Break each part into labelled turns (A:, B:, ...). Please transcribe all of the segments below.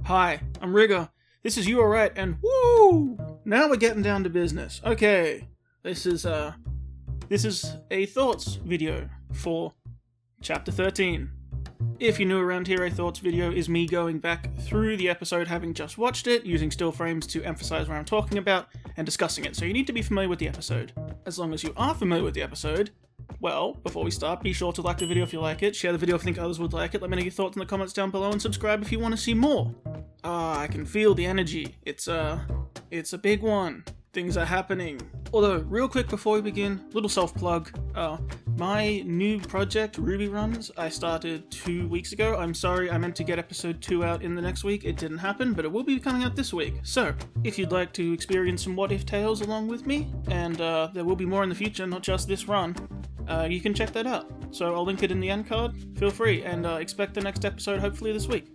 A: Hi, I'm Rigger. This is You Are Right, and woo! Now we're getting down to business. Okay, this is a thoughts video for Chapter 13. If you're new around here, a thoughts video is me going back through the episode having just watched it, using still frames to emphasize what I'm talking about, and discussing it. So you need to be familiar with the episode. As long as you are familiar with the episode, well, before we start, be sure to like the video if you like it, share the video if you think others would like it, let me know your thoughts in the comments down below, and subscribe if you want to see more. I can feel the energy. It's a big one. Things are happening. Although, real quick before we begin, little self-plug. My new project, RWBY Runs, I started 2 weeks ago. I'm sorry, I meant to get episode 2 out in the next week. It didn't happen, but it will be coming out this week. So, if you'd like to experience some what-if tales along with me, and there will be more in the future, not just this run, you can check that out. So I'll link it in the end card. Feel free, and expect the next episode hopefully this week.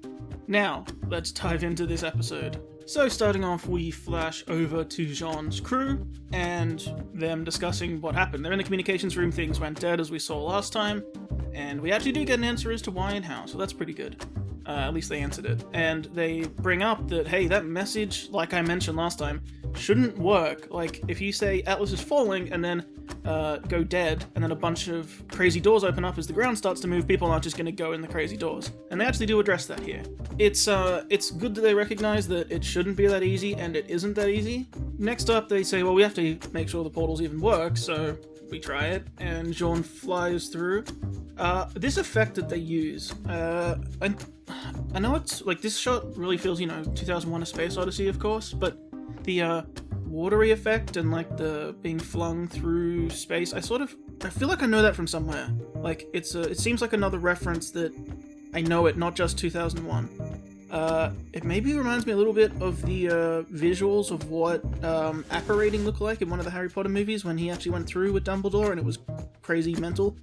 A: Now, let's dive into this episode. So starting off, we flash over to Jean's crew, and them discussing what happened. They're in the communications room, things went dead as we saw last time, and we actually do get an answer as to why and how, so that's pretty good. At least they answered it. And they bring up that, hey, that message, like I mentioned last time, shouldn't work. Like, if you say Atlas is falling, and then go dead, and then a bunch of crazy doors open up as the ground starts to move, people aren't just going to go in the crazy doors. And they actually do address that here. It's good that they recognize that it shouldn't be that easy, and it isn't that easy. Next up, they say, well, we have to make sure the portals even work, so we try it, and Jean flies through. This effect that they use, I know it's, like, this shot really feels, 2001: A Space Odyssey, of course, but the, watery effect and, like, the being flung through space, I feel like I know that from somewhere. Like, it seems like another reference that I know it, not just 2001. It maybe reminds me a little bit of the, visuals of what, apparating looked like in one of the Harry Potter movies when he actually went through with Dumbledore and it was crazy mental.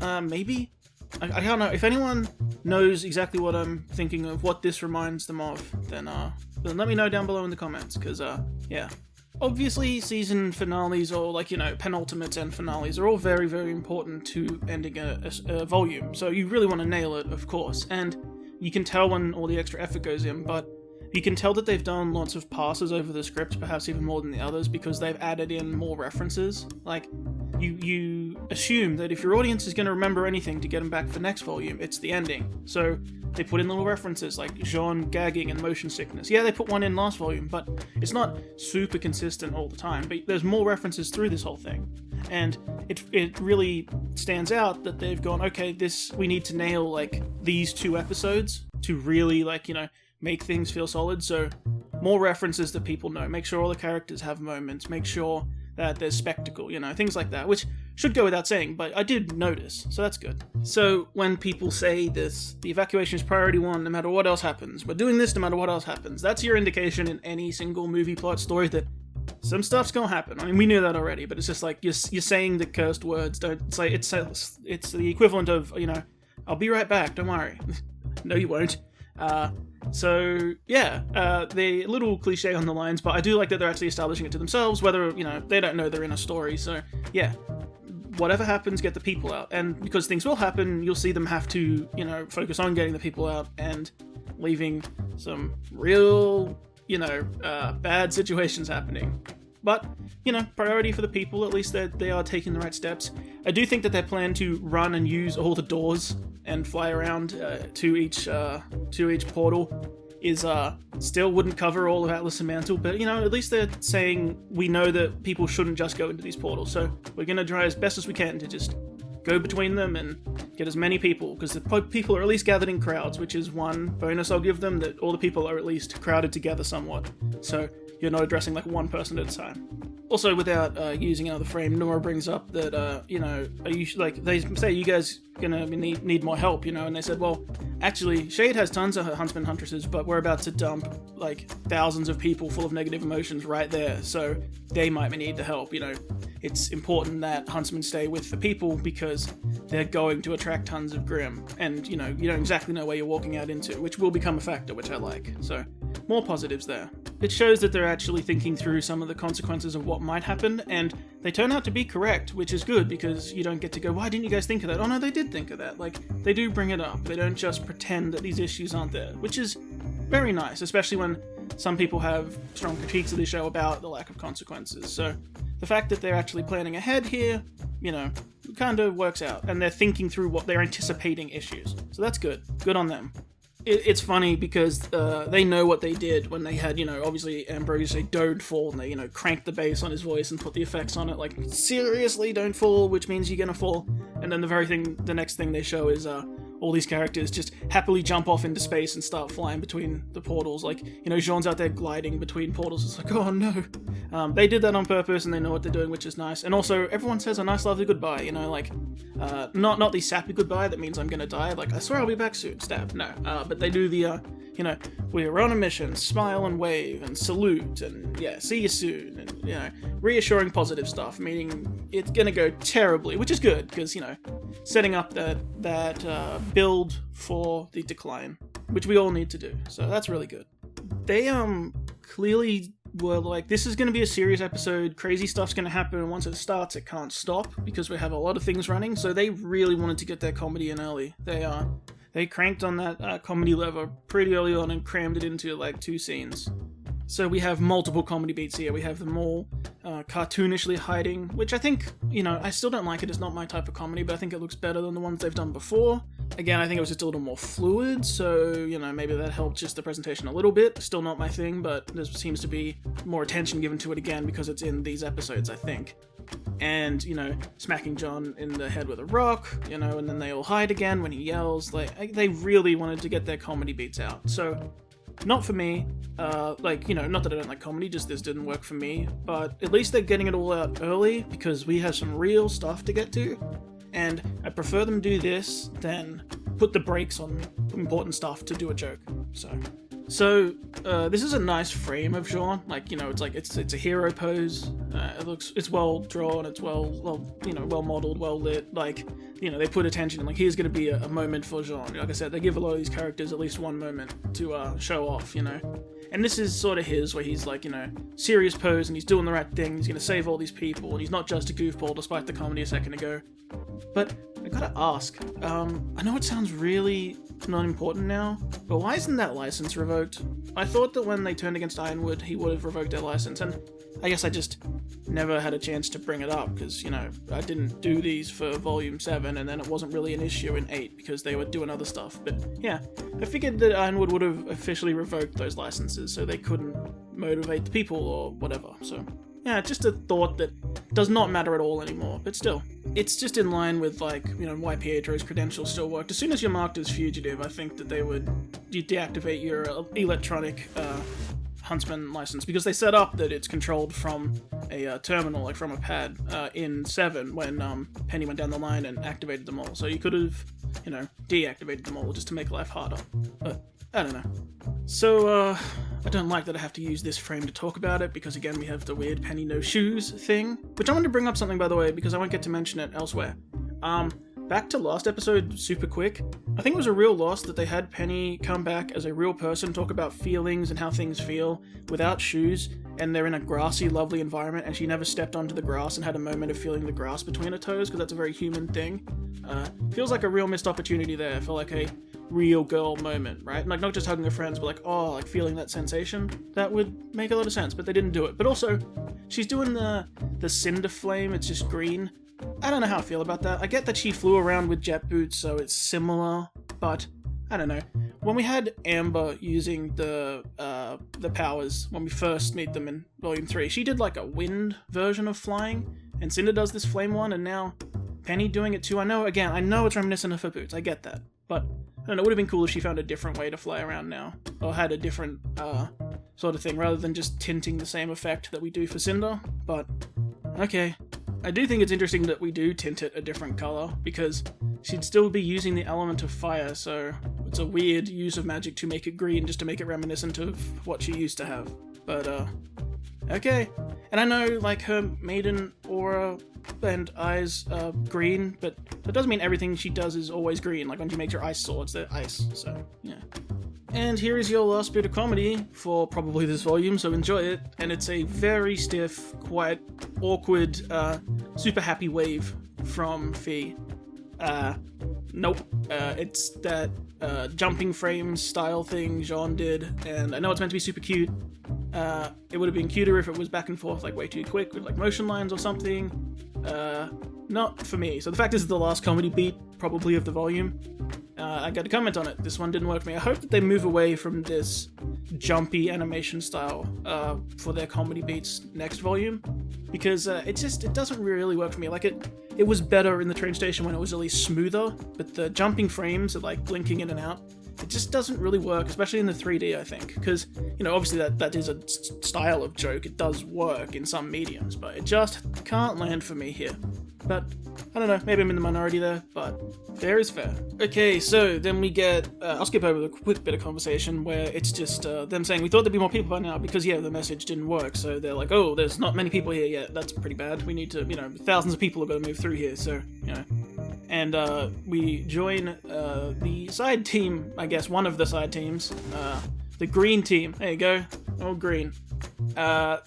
A: Maybe? I don't know. If anyone knows exactly what I'm thinking of, what this reminds them of, then let me know down below in the comments, because, yeah. Obviously, season finales, or, like, penultimates and finales are all very, very important to ending a volume, so you really want to nail it, of course, and you can tell when all the extra effort goes in, but you can tell that they've done lots of passes over the script, perhaps even more than the others, because they've added in more references. Like, you assume that if your audience is going to remember anything to get them back for next volume, it's the ending. So they put in little references like Jean gagging and motion sickness. Yeah, they put one in last volume, but it's not super consistent all the time. But there's more references through this whole thing. And it really stands out that they've gone, okay, we need to nail, like, these 2 episodes to really, like, make things feel solid. So more references that people know. Make sure all the characters have moments. Make sure that there's spectacle, things like that, which should go without saying, but I did notice, so that's good. So when people say this, the evacuation is priority 1 no matter what else happens, we're doing this no matter what else happens, that's your indication in any single movie plot story that some stuff's gonna happen. I mean, we knew that already, but it's just like, you're saying the cursed words. It's like, it's the equivalent of, I'll be right back, don't worry. No, you won't. So, yeah, they're a little cliche on the lines, but I do like that they're actually establishing it to themselves, whether, they don't know they're in a story, so, yeah. Whatever happens, get the people out, and because things will happen, you'll see them have to, focus on getting the people out, and leaving some real, bad situations happening. But, priority for the people, at least they are taking the right steps. I do think that their plan to run and use all the doors and fly around to each portal is still wouldn't cover all of Atlas and Mantle, but at least they're saying we know that people shouldn't just go into these portals, so we're gonna try as best as we can to just go between them and get as many people, because the people are at least gathered in crowds, which is one bonus I'll give them, that all the people are at least crowded together somewhat, so you're not addressing like one person at a time. Also, without using another frame, Nora brings up that, are you, like, they say, you guys gonna need more help, and they said, well, actually, Shade has tons of huntsmen huntresses, but we're about to dump, like, thousands of people full of negative emotions right there, so they might need the help, It's important that huntsmen stay with the people because they're going to attract tons of grim, and, you don't exactly know where you're walking out into, which will become a factor, which I like, so more positives there. It shows that they're actually thinking through some of the consequences of what might happen, and they turn out to be correct, which is good, because you don't get to go, why didn't you guys think of that? Oh no, they did think of that. Like, they do bring it up. They don't just pretend that these issues aren't there, which is very nice, especially when some people have strong critiques of the show about the lack of consequences. So the fact that they're actually planning ahead here, kind of works out, and they're thinking through what they're anticipating issues. So that's good. Good on them. It's funny because they know what they did when they had, obviously Ambrose say don't fall, and they, cranked the bass on his voice and put the effects on it, like, seriously, don't fall, which means you're gonna fall. And then the next thing they show is all these characters just happily jump off into space and start flying between the portals. Like, Jean's out there gliding between portals. It's like, oh no. They did that on purpose, and they know what they're doing, which is nice. And also, everyone says a nice, lovely goodbye, not the sappy goodbye that means I'm gonna die, like, I swear I'll be back soon, stab, no. But they do the, we're on a mission, smile and wave, and salute, and yeah, see you soon, and, reassuring positive stuff, meaning it's gonna go terribly, which is good, because, setting up that build for the decline, which we all need to do, so that's really good. They, clearly were like, this is going to be a serious episode, crazy stuff's going to happen, and once it starts, it can't stop, because we have a lot of things running, so they really wanted to get their comedy in early. They cranked on that comedy lever pretty early on and crammed it into, like, 2 scenes. So we have multiple comedy beats here. We have them all cartoonishly hiding, which I think, I still don't like it. It's not my type of comedy, but I think it looks better than the ones they've done before. Again, I think it was just a little more fluid, so, maybe that helped just the presentation a little bit. Still not my thing, but there seems to be more attention given to it again because it's in these episodes, I think. And, smacking John in the head with a rock, and then they all hide again when he yells. Like, they really wanted to get their comedy beats out. So, not for me, not that I don't like comedy, just this didn't work for me, but at least they're getting it all out early, because we have some real stuff to get to, and I prefer them do this than put the brakes on important stuff to do a joke, So, this is a nice frame of Jean, it's a hero pose, it's well drawn, it's well modeled, well lit, they put attention, and here's gonna be a moment for Jean. Like I said, they give a lot of these characters at least one moment to show off, and this is sort of his, where he's serious pose, and he's doing the right thing, he's gonna save all these people, and he's not just a goofball despite the comedy a second ago. But I gotta ask, I know it sounds really not important now, but why isn't that license revoked? I thought that when they turned against Ironwood, he would have revoked their license, and I guess I just never had a chance to bring it up, because, I didn't do these for Volume 7, and then it wasn't really an issue in 8, because they were doing other stuff, but yeah, I figured that Ironwood would have officially revoked those licenses, so they couldn't motivate the people, or whatever, so... Yeah, just a thought that does not matter at all anymore, but still. It's just in line with, why Pietro's credentials still worked. As soon as you're marked as fugitive, I think that they would deactivate your electronic Huntsman license, because they set up that it's controlled from a terminal, from a pad, in 7, when Penny went down the line and activated them all. So you could have, deactivated them all just to make life harder. But, I don't know. So, I don't like that I have to use this frame to talk about it, because again we have the weird Penny no shoes thing, which I wanted to bring up something, by the way, because I won't get to mention it elsewhere. Back to last episode, super quick, I think it was a real loss that they had Penny come back as a real person, talk about feelings and how things feel, without shoes, and they're in a grassy, lovely environment, and she never stepped onto the grass and had a moment of feeling the grass between her toes, because that's a very human thing. Feels like a real missed opportunity there for, a real girl moment, right? Not just hugging her friends, but feeling that sensation. That would make a lot of sense, but they didn't do it. But also, she's doing the Cinder flame, it's just green. I don't know how I feel about that. I get that she flew around with jet boots, so it's similar, but I don't know. When we had Amber using the powers, when we first meet them in Volume 3, she did a wind version of flying, and Cinder does this flame one, and now Penny doing it too. I know it's reminiscent of her boots, I get that, but I don't know, it would have been cool if she found a different way to fly around now, or had a different sort of thing, rather than just tinting the same effect that we do for Cinder, but okay. I do think it's interesting that we do tint it a different color, because she'd still be using the element of fire, so it's a weird use of magic to make it green just to make it reminiscent of what she used to have. But, okay. And I know, her maiden aura and eyes are green, but that doesn't mean everything she does is always green. When she makes her ice swords, they're ice, so, yeah. And here is your last bit of comedy for probably this volume, so enjoy it. And it's a very stiff, quite awkward, super happy wave from Fee. Nope. It's that jumping frames style thing Jean did, and I know it's meant to be super cute. It would have been cuter if it was back and forth like way too quick with like motion lines or something. Not for me. So the fact is the last comedy beat, probably of the volume, I got to comment on it. This one didn't work for me. I hope that they move away from this jumpy animation style for their comedy beats next volume, because it doesn't really work for me. Like it was better in the train station when it was at least smoother, but the jumping frames are like blinking in and out. It just doesn't really work, especially in the 3D, I think, because, you know, obviously that is a style of joke. It does work in some mediums, but it just can't land for me here. But, I don't know, maybe I'm in the minority there, but fair is fair. Okay, so then we get, I'll skip over the quick bit of conversation where it's just them saying, we thought there'd be more people by now, because, yeah, the message didn't work, so they're like, oh, there's not many people here yet, that's pretty bad, we need to, you know, thousands of people have got to move through here, so, you know. And we join the side team, I guess, one of the side teams, the green team. There you go, all green.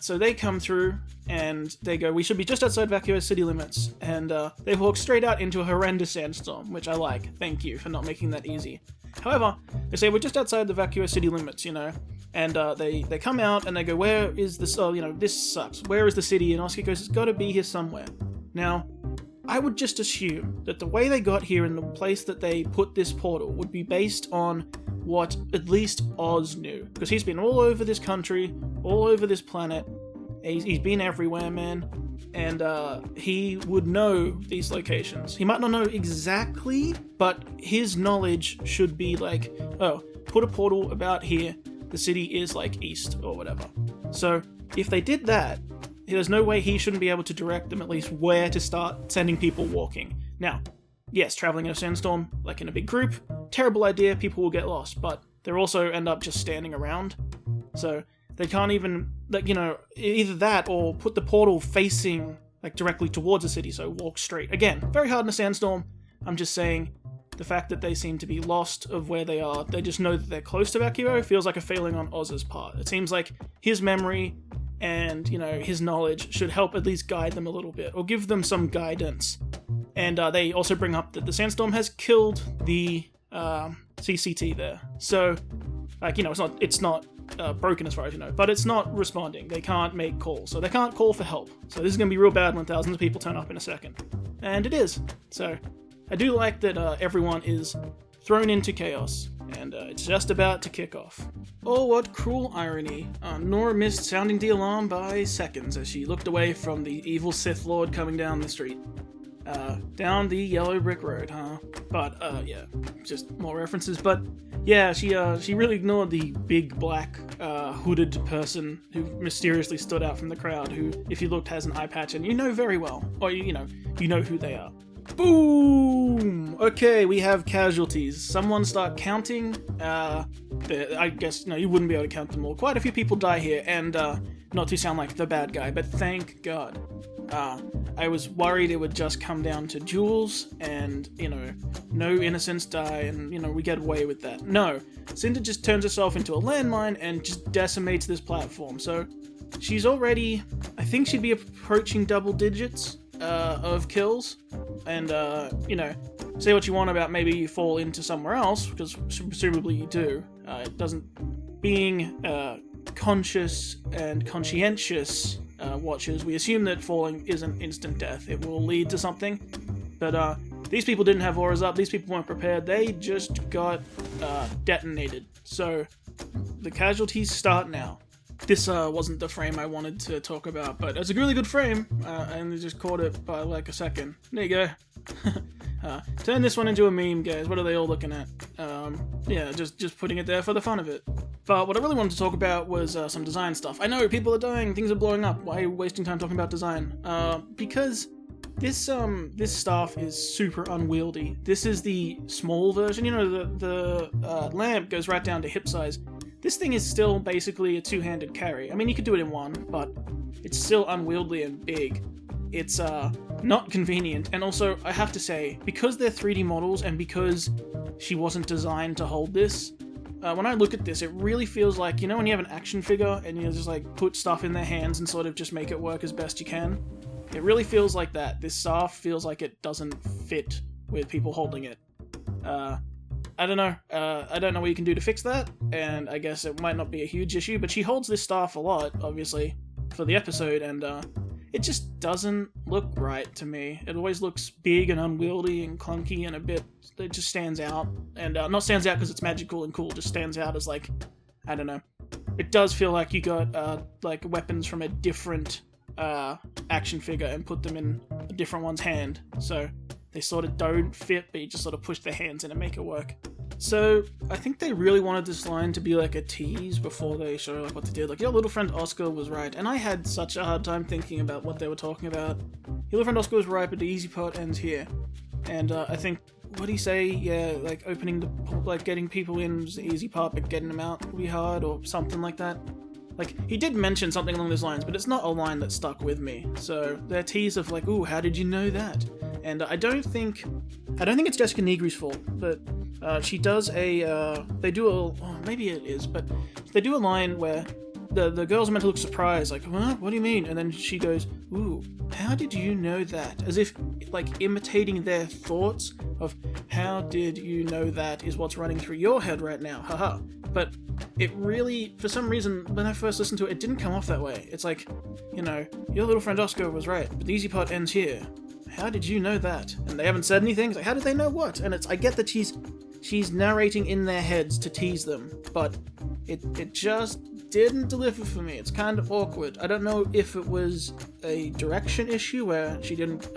A: So they come through, and they go, we should be just outside Evacuation city limits. And they walk straight out into a horrendous sandstorm, which I like. Thank you for not making that easy. However, they say, we're just outside the Evacuation city limits, you know. And they come out, and they go, where is this? Oh, you know, this sucks. Where is the city? And Oscar goes, it's got to be here somewhere. Now, I would just assume that the way they got here and the place that they put this portal would be based on what at least Oz knew. Because he's been all over this country, all over this planet. He's been everywhere, man. And he would know these locations. He might not know exactly, but his knowledge should be like, oh, put a portal about here. The city is like east or whatever. So if they did that, there's no way he shouldn't be able to direct them at least where to start sending people walking. Now, yes, traveling in a sandstorm, like in a big group, terrible idea, people will get lost, but they'll also end up just standing around. So they can't even, like, you know, either that or put the portal facing, like, directly towards the city, so walk straight. Again, very hard in a sandstorm. I'm just saying, the fact that they seem to be lost of where they are, they just know that they're close to Evacuo, feels like a failing on Oz's part. It seems like his memory and, you know, his knowledge should help at least guide them a little bit, or give them some guidance. And they also bring up that the sandstorm has killed the CCT there. So, like, you know, it's not broken as far as you know, but it's not responding. They can't make calls, so they can't call for help. So this is going to be real bad when thousands of people turn up in a second. And it is. So I do like that everyone is thrown into chaos, and it's just about to kick off. Oh, what cruel irony. Nora missed sounding the alarm by seconds as she looked away from the evil Sith Lord coming down the street. Down the yellow brick road, huh? But, yeah, just more references. But, yeah, she really ignored the big black, hooded person who mysteriously stood out from the crowd, who, if you looked, has an eye patch, and you know very well, or you know who they are. Boom! Okay, we have casualties. Someone start counting. I guess, no, you wouldn't be able to count them all. Quite a few people die here, and, not to sound like the bad guy, but thank God. I was worried it would just come down to Jules, and, you know, no innocents die, and, you know, we get away with that. No, Cinder just turns herself into a landmine and just decimates this platform. So, she's already, I think she'd be approaching double digits of kills, and, you know, say what you want about maybe you fall into somewhere else, because presumably you do. It doesn't, being conscious and conscientious watchers, we assume that falling isn't instant death. It will lead to something. But these people didn't have auras up. These people weren't prepared. They just got detonated. So the casualties start now. This wasn't the frame I wanted to talk about, but it's a really good frame. I only just caught it by like a second. There you go. Turn this one into a meme, guys. What are they all looking at? Yeah, just putting it there for the fun of it. But what I really wanted to talk about was some design stuff. I know, people are dying, things are blowing up. Why are you wasting time talking about design? Because this staff is super unwieldy. This is the small version. You know, the lamp goes right down to hip size. This thing is still basically a two-handed carry. I mean, you could do it in one, but it's still unwieldy and big. It's not convenient, and also, I have to say, because they're 3D models and because she wasn't designed to hold this, when I look at this, it really feels like, you know when you have an action figure and you just like put stuff in their hands and sort of just make it work as best you can? It really feels like that. This staff feels like it doesn't fit with people holding it. I don't know. I don't know what you can do to fix that, and I guess it might not be a huge issue, but she holds this staff a lot, obviously, for the episode, and it just doesn't look right to me. It always looks big and unwieldy and clunky and a bit... It just stands out. And not stands out because it's magical and cool, just stands out as, like, I don't know. It does feel like you got, like, weapons from a different action figure and put them in a different one's hand. So they sort of don't fit, but you just sort of push their hands in and make it work. So I think they really wanted this line to be like a tease before they show like what they did. Like, your little friend Oscar was right, and I had such a hard time thinking about what they were talking about. Your little friend Oscar was right, but the easy part ends here. And I think, what do you say? Yeah, like opening the, like getting people in was the easy part, but getting them out will be hard, or something like that. Like, he did mention something along those lines, but it's not a line that stuck with me. So their tease of like, ooh, how did you know that? And I don't think it's Jessica Negri's fault, but she does maybe it is, but they do a line where the girls are meant to look surprised, like, what do you mean? And then she goes, ooh, how did you know that? As if, like, imitating their thoughts of, how did you know that is what's running through your head right now, haha. But it really, for some reason, when I first listened to it, it didn't come off that way. It's like, you know, your little friend Oscar was right, but the easy part ends here. How did you know that? And they haven't said anything. It's like, how did they know what? And I get that she's narrating in their heads to tease them, but it just didn't deliver for me. It's kind of awkward. I don't know if it was a direction issue where she didn't,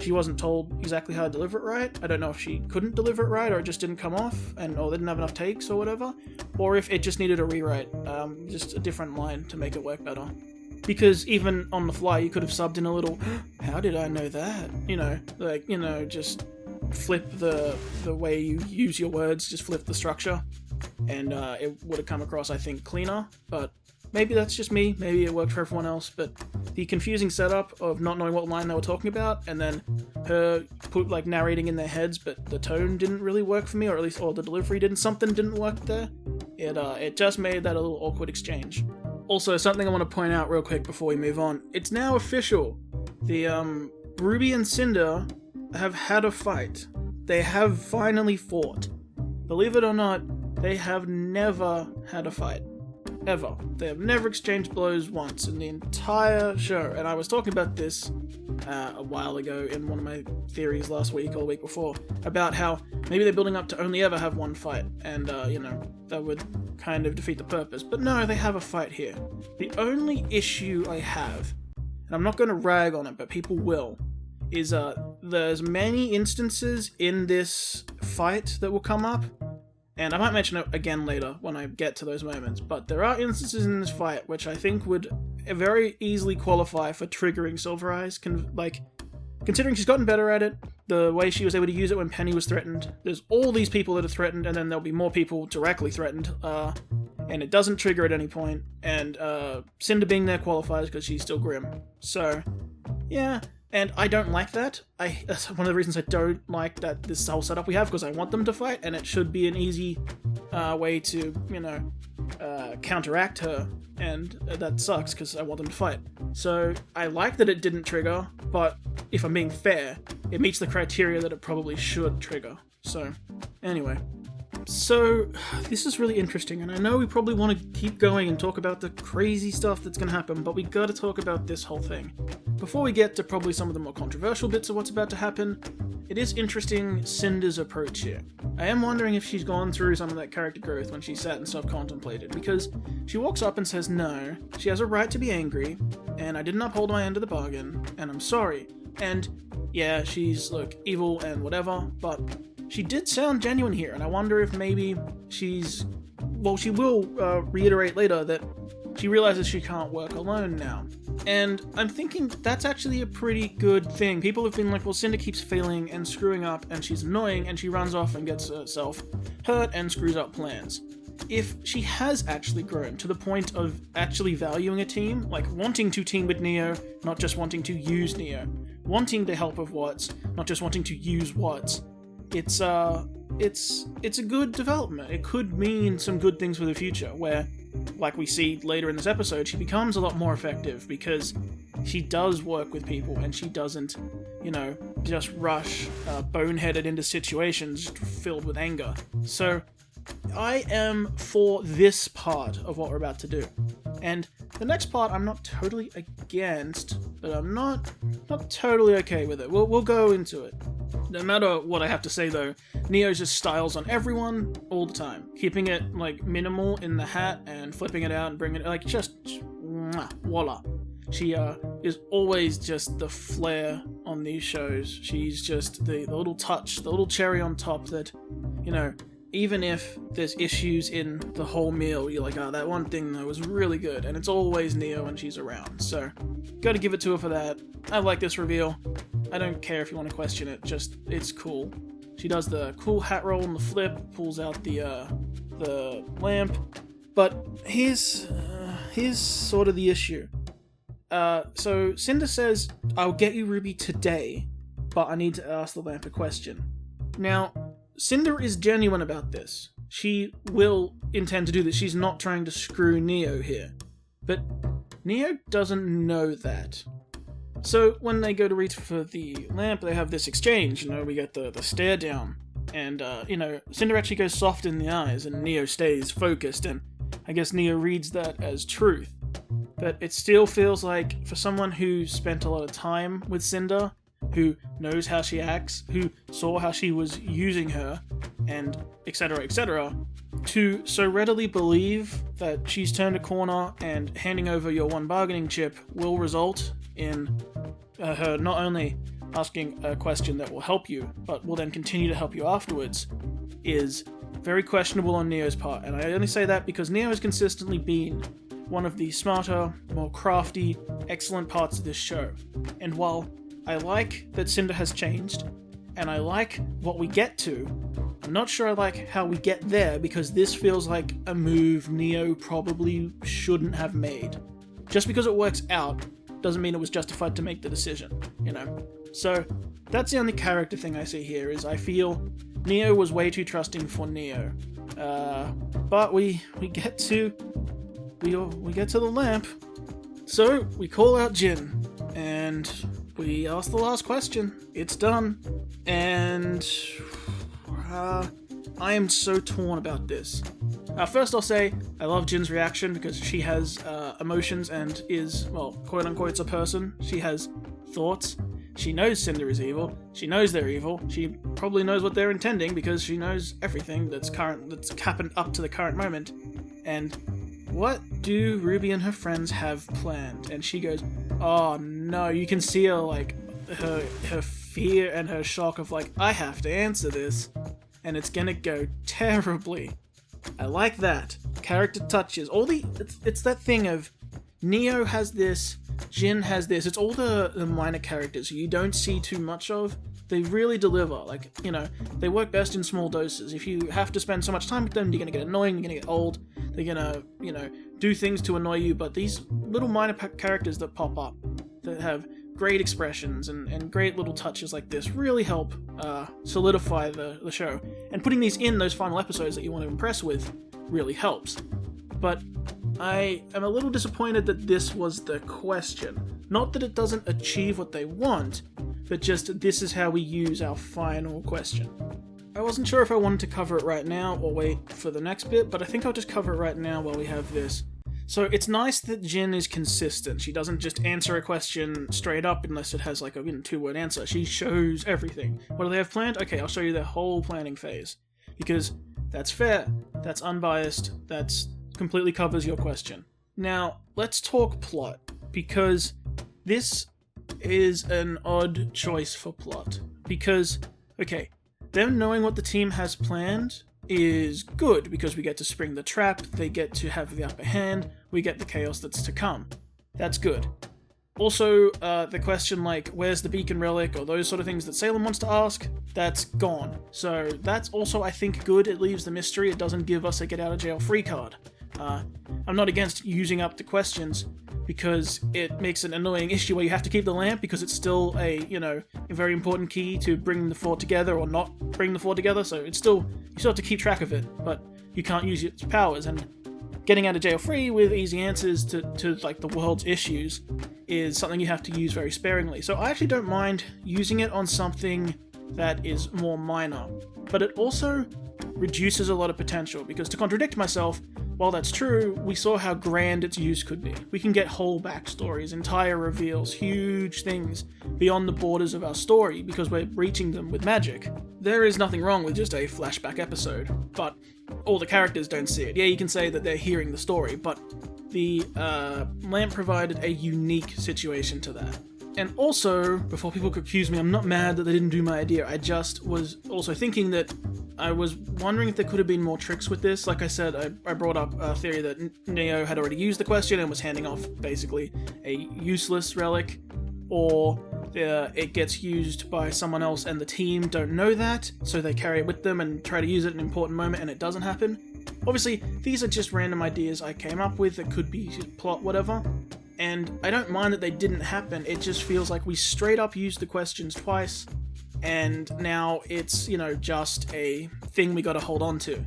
A: she wasn't told exactly how to deliver it right. I don't know if she couldn't deliver it right, or it just didn't come off, or they didn't have enough takes or whatever, or if it just needed a rewrite, just a different line to make it work better. Because even on the fly, you could have subbed in a little, how did I know that? Just flip the way you use your words, just flip the structure, and it would have come across, I think, cleaner. But maybe that's just me, maybe it worked for everyone else, but the confusing setup of not knowing what line they were talking about, and then her narrating in their heads, but the tone didn't really work for me, or the delivery didn't work there. It just made that a little awkward exchange. Also, something I want to point out real quick before we move on. It's now official. The RWBY and Cinder have had a fight. They have finally fought. Believe it or not, they have never had a fight. Ever. They have never exchanged blows once in the entire show. And I was talking about this a while ago in one of my theories last week or the week before, about how maybe they're building up to only ever have one fight, and that would kind of defeat the purpose. But no, they have a fight here. The only issue I have, and I'm not going to rag on it, but people will, is there's many instances in this fight that will come up, and I might mention it again later when I get to those moments, but there are instances in this fight which I think would very easily qualify for triggering Silver Eyes, considering she's gotten better at it, the way she was able to use it when Penny was threatened. There's all these people that are threatened, and then there'll be more people directly threatened, and it doesn't trigger at any point, and Cinder being there qualifies because she's still grim. So, yeah, and I don't like that. That's one of the reasons I don't like this whole setup we have, because I want them to fight, and it should be an easy way to, counteract her, and that sucks because I want them to fight. So I like that it didn't trigger, but if I'm being fair, it meets the criteria that it probably should trigger. So, anyway. So, this is really interesting, and I know we probably want to keep going and talk about the crazy stuff that's going to happen, but we gotta talk about this whole thing. Before we get to probably some of the more controversial bits of what's about to happen, it is interesting Cinder's approach here. I am wondering if she's gone through some of that character growth when she sat and self-contemplated, because she walks up and says no, she has a right to be angry, and I didn't uphold my end of the bargain, and I'm sorry. And yeah, she's, evil and whatever, but she did sound genuine here, and I wonder if maybe she will reiterate later that she realizes she can't work alone now. And I'm thinking that's actually a pretty good thing. People have been like, well, Cinder keeps failing and screwing up, and she's annoying, and she runs off and gets herself hurt and screws up plans. If she has actually grown to the point of actually valuing a team, like wanting to team with Neo, not just wanting to use Neo, wanting the help of Watts, not just wanting to use Watts, it's a good development. It could mean some good things for the future, where, like we see later in this episode, she becomes a lot more effective because she does work with people and she doesn't, just rush boneheaded into situations filled with anger. So I am for this part of what we're about to do. And the next part I'm not totally against, but I'm not totally okay with it. We'll go into it. No matter what I have to say though, Neo just styles on everyone all the time, keeping it like minimal in the hat and flipping it out and bringing it like just voila. She is always just the flair on these shows. She's just the little touch, the little cherry on top that, you know, even if there's issues in the whole meal, you're like, oh, that one thing though was really good, and it's always Neo when she's around. So, gotta give it to her for that. I like this reveal. I don't care if you want to question it, just, it's cool. She does the cool hat roll and the flip, pulls out the lamp, but here's sort of the issue. So Cinder says, I'll get you Ruby today, but I need to ask the lamp a question. Now, Cinder is genuine about this. She will intend to do this. She's not trying to screw Neo here. But Neo doesn't know that. So when they go to reach for the lamp, they have this exchange. You know, we get the stare down. And, Cinder actually goes soft in the eyes, and Neo stays focused. And I guess Neo reads that as truth. But it still feels like, for someone who spent a lot of time with Cinder, who knows how she acts, who saw how she was using her, and etc., to so readily believe that she's turned a corner and handing over your one bargaining chip will result in her not only asking a question that will help you, but will then continue to help you afterwards, is very questionable on Neo's part. And I only say that because Neo has consistently been one of the smarter, more crafty, excellent parts of this show. And while I like that Cinder has changed, and I like what we get to, I'm not sure I like how we get there, because this feels like a move Neo probably shouldn't have made. Just because it works out doesn't mean it was justified to make the decision, you know? So that's the only character thing I see here, is I feel Neo was way too trusting for Neo. But we get to the lamp. So we call out Jin, and we ask the last question. It's done. And I am so torn about this. First I'll say, I love Jin's reaction because she has emotions and is, well, quote unquote, a person. She has thoughts. She knows Cinder is evil. She knows they're evil. She probably knows what they're intending because she knows everything that's happened up to the current moment. And what do Ruby and her friends have planned? And she goes, oh no, you can see her, like, her fear and her shock of, like, I have to answer this, and it's gonna go terribly. I like that. Character touches. It's that thing of Neo has this, Jin has this. It's all the minor characters who you don't see too much of. They really deliver. Like, you know, they work best in small doses. If you have to spend so much time with them, you're gonna get annoying, you're gonna get old, they're gonna, you know, do things to annoy you. But these little minor characters that pop up, that have great expressions and great little touches like this, really help solidify the show. And putting these in those final episodes that you want to impress with really helps. But I am a little disappointed that this was the question. Not that it doesn't achieve what they want, but just this is how we use our final question. I wasn't sure if I wanted to cover it right now or wait for the next bit, but I think I'll just cover it right now while we have this. So it's nice that Jin is consistent. She doesn't just answer a question straight up unless it has like a two-word answer. She shows everything. What do they have planned? Okay, I'll show you their whole planning phase. Because that's fair, that's unbiased, that's completely covers your question. Now, let's talk plot, because this is an odd choice for plot. Because, okay, them knowing what the team has planned is good, because we get to spring the trap, they get to have the upper hand, we get the chaos that's to come. That's good. Also, the question like, where's the beacon relic, or those sort of things that Salem wants to ask, that's gone. So that's also, I think, good. It leaves the mystery. It doesn't give us a get out of jail free card. I'm not against using up the questions, because it makes an annoying issue where you have to keep the lamp because it's still a very important key to bring the four together or not bring the four together, so it's still, you still have to keep track of it, but you can't use its powers. And getting out of jail free with easy answers to like the world's issues is something you have to use very sparingly. So I actually don't mind using it on something that is more minor, but it also reduces a lot of potential, because to contradict myself, while that's true, we saw how grand its use could be. We can get whole backstories, entire reveals, huge things beyond the borders of our story because we're reaching them with magic. There is nothing wrong with just a flashback episode, but all the characters don't see it. Yeah, you can say that they're hearing the story, but the lamp provided a unique situation to that. And also, before people could accuse me, I'm not mad that they didn't do my idea. I just was also thinking that I was wondering if there could have been more tricks with this. Like I said, I brought up a theory that Neo had already used the question and was handing off basically a useless relic, or it gets used by someone else and the team don't know that, so they carry it with them and try to use it at an important moment and it doesn't happen. Obviously, these are just random ideas I came up with that could be plot whatever. And I don't mind that they didn't happen, it just feels like we straight up used the questions twice, and now it's, just a thing we gotta hold on to.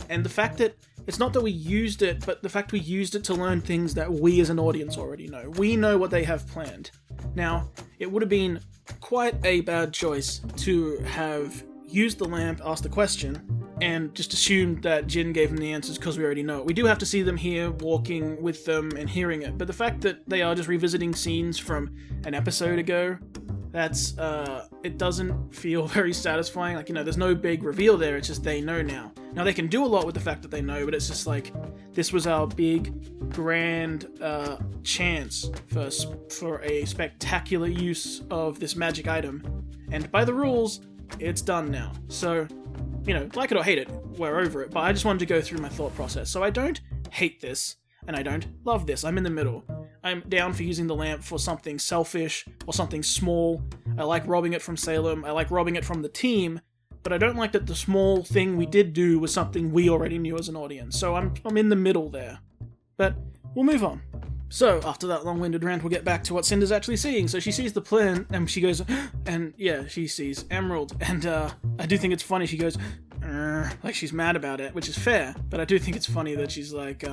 A: And the fact that, it's not that we used it, but the fact we used it to learn things that we as an audience already know. We know what they have planned. Now, it would have been quite a bad choice to have used the lamp, asked the question, and just assumed that Jin gave them the answers because we already know it. We do have to see them here, walking with them and hearing it, but the fact that they are just revisiting scenes from an episode ago, that's, it doesn't feel very satisfying. Like, there's no big reveal there, it's just they know now. Now, they can do a lot with the fact that they know, but it's just like, this was our big, grand chance for a spectacular use of this magic item, and by the rules, it's done now. So, like it or hate it, we're over it, but I just wanted to go through my thought process. So I don't hate this, and I don't love this. I'm in the middle. I'm down for using the lamp for something selfish, or something small. I like robbing it from Salem, I like robbing it from the team, but I don't like that the small thing we did do was something we already knew as an audience. So I'm in the middle there. But we'll move on. So, after that long-winded rant, we'll get back to what Cinder's actually seeing. So she sees the plan, and she goes, and yeah, she sees Emerald, and I do think it's funny, she goes, like she's mad about it, which is fair, but I do think it's funny that she's like,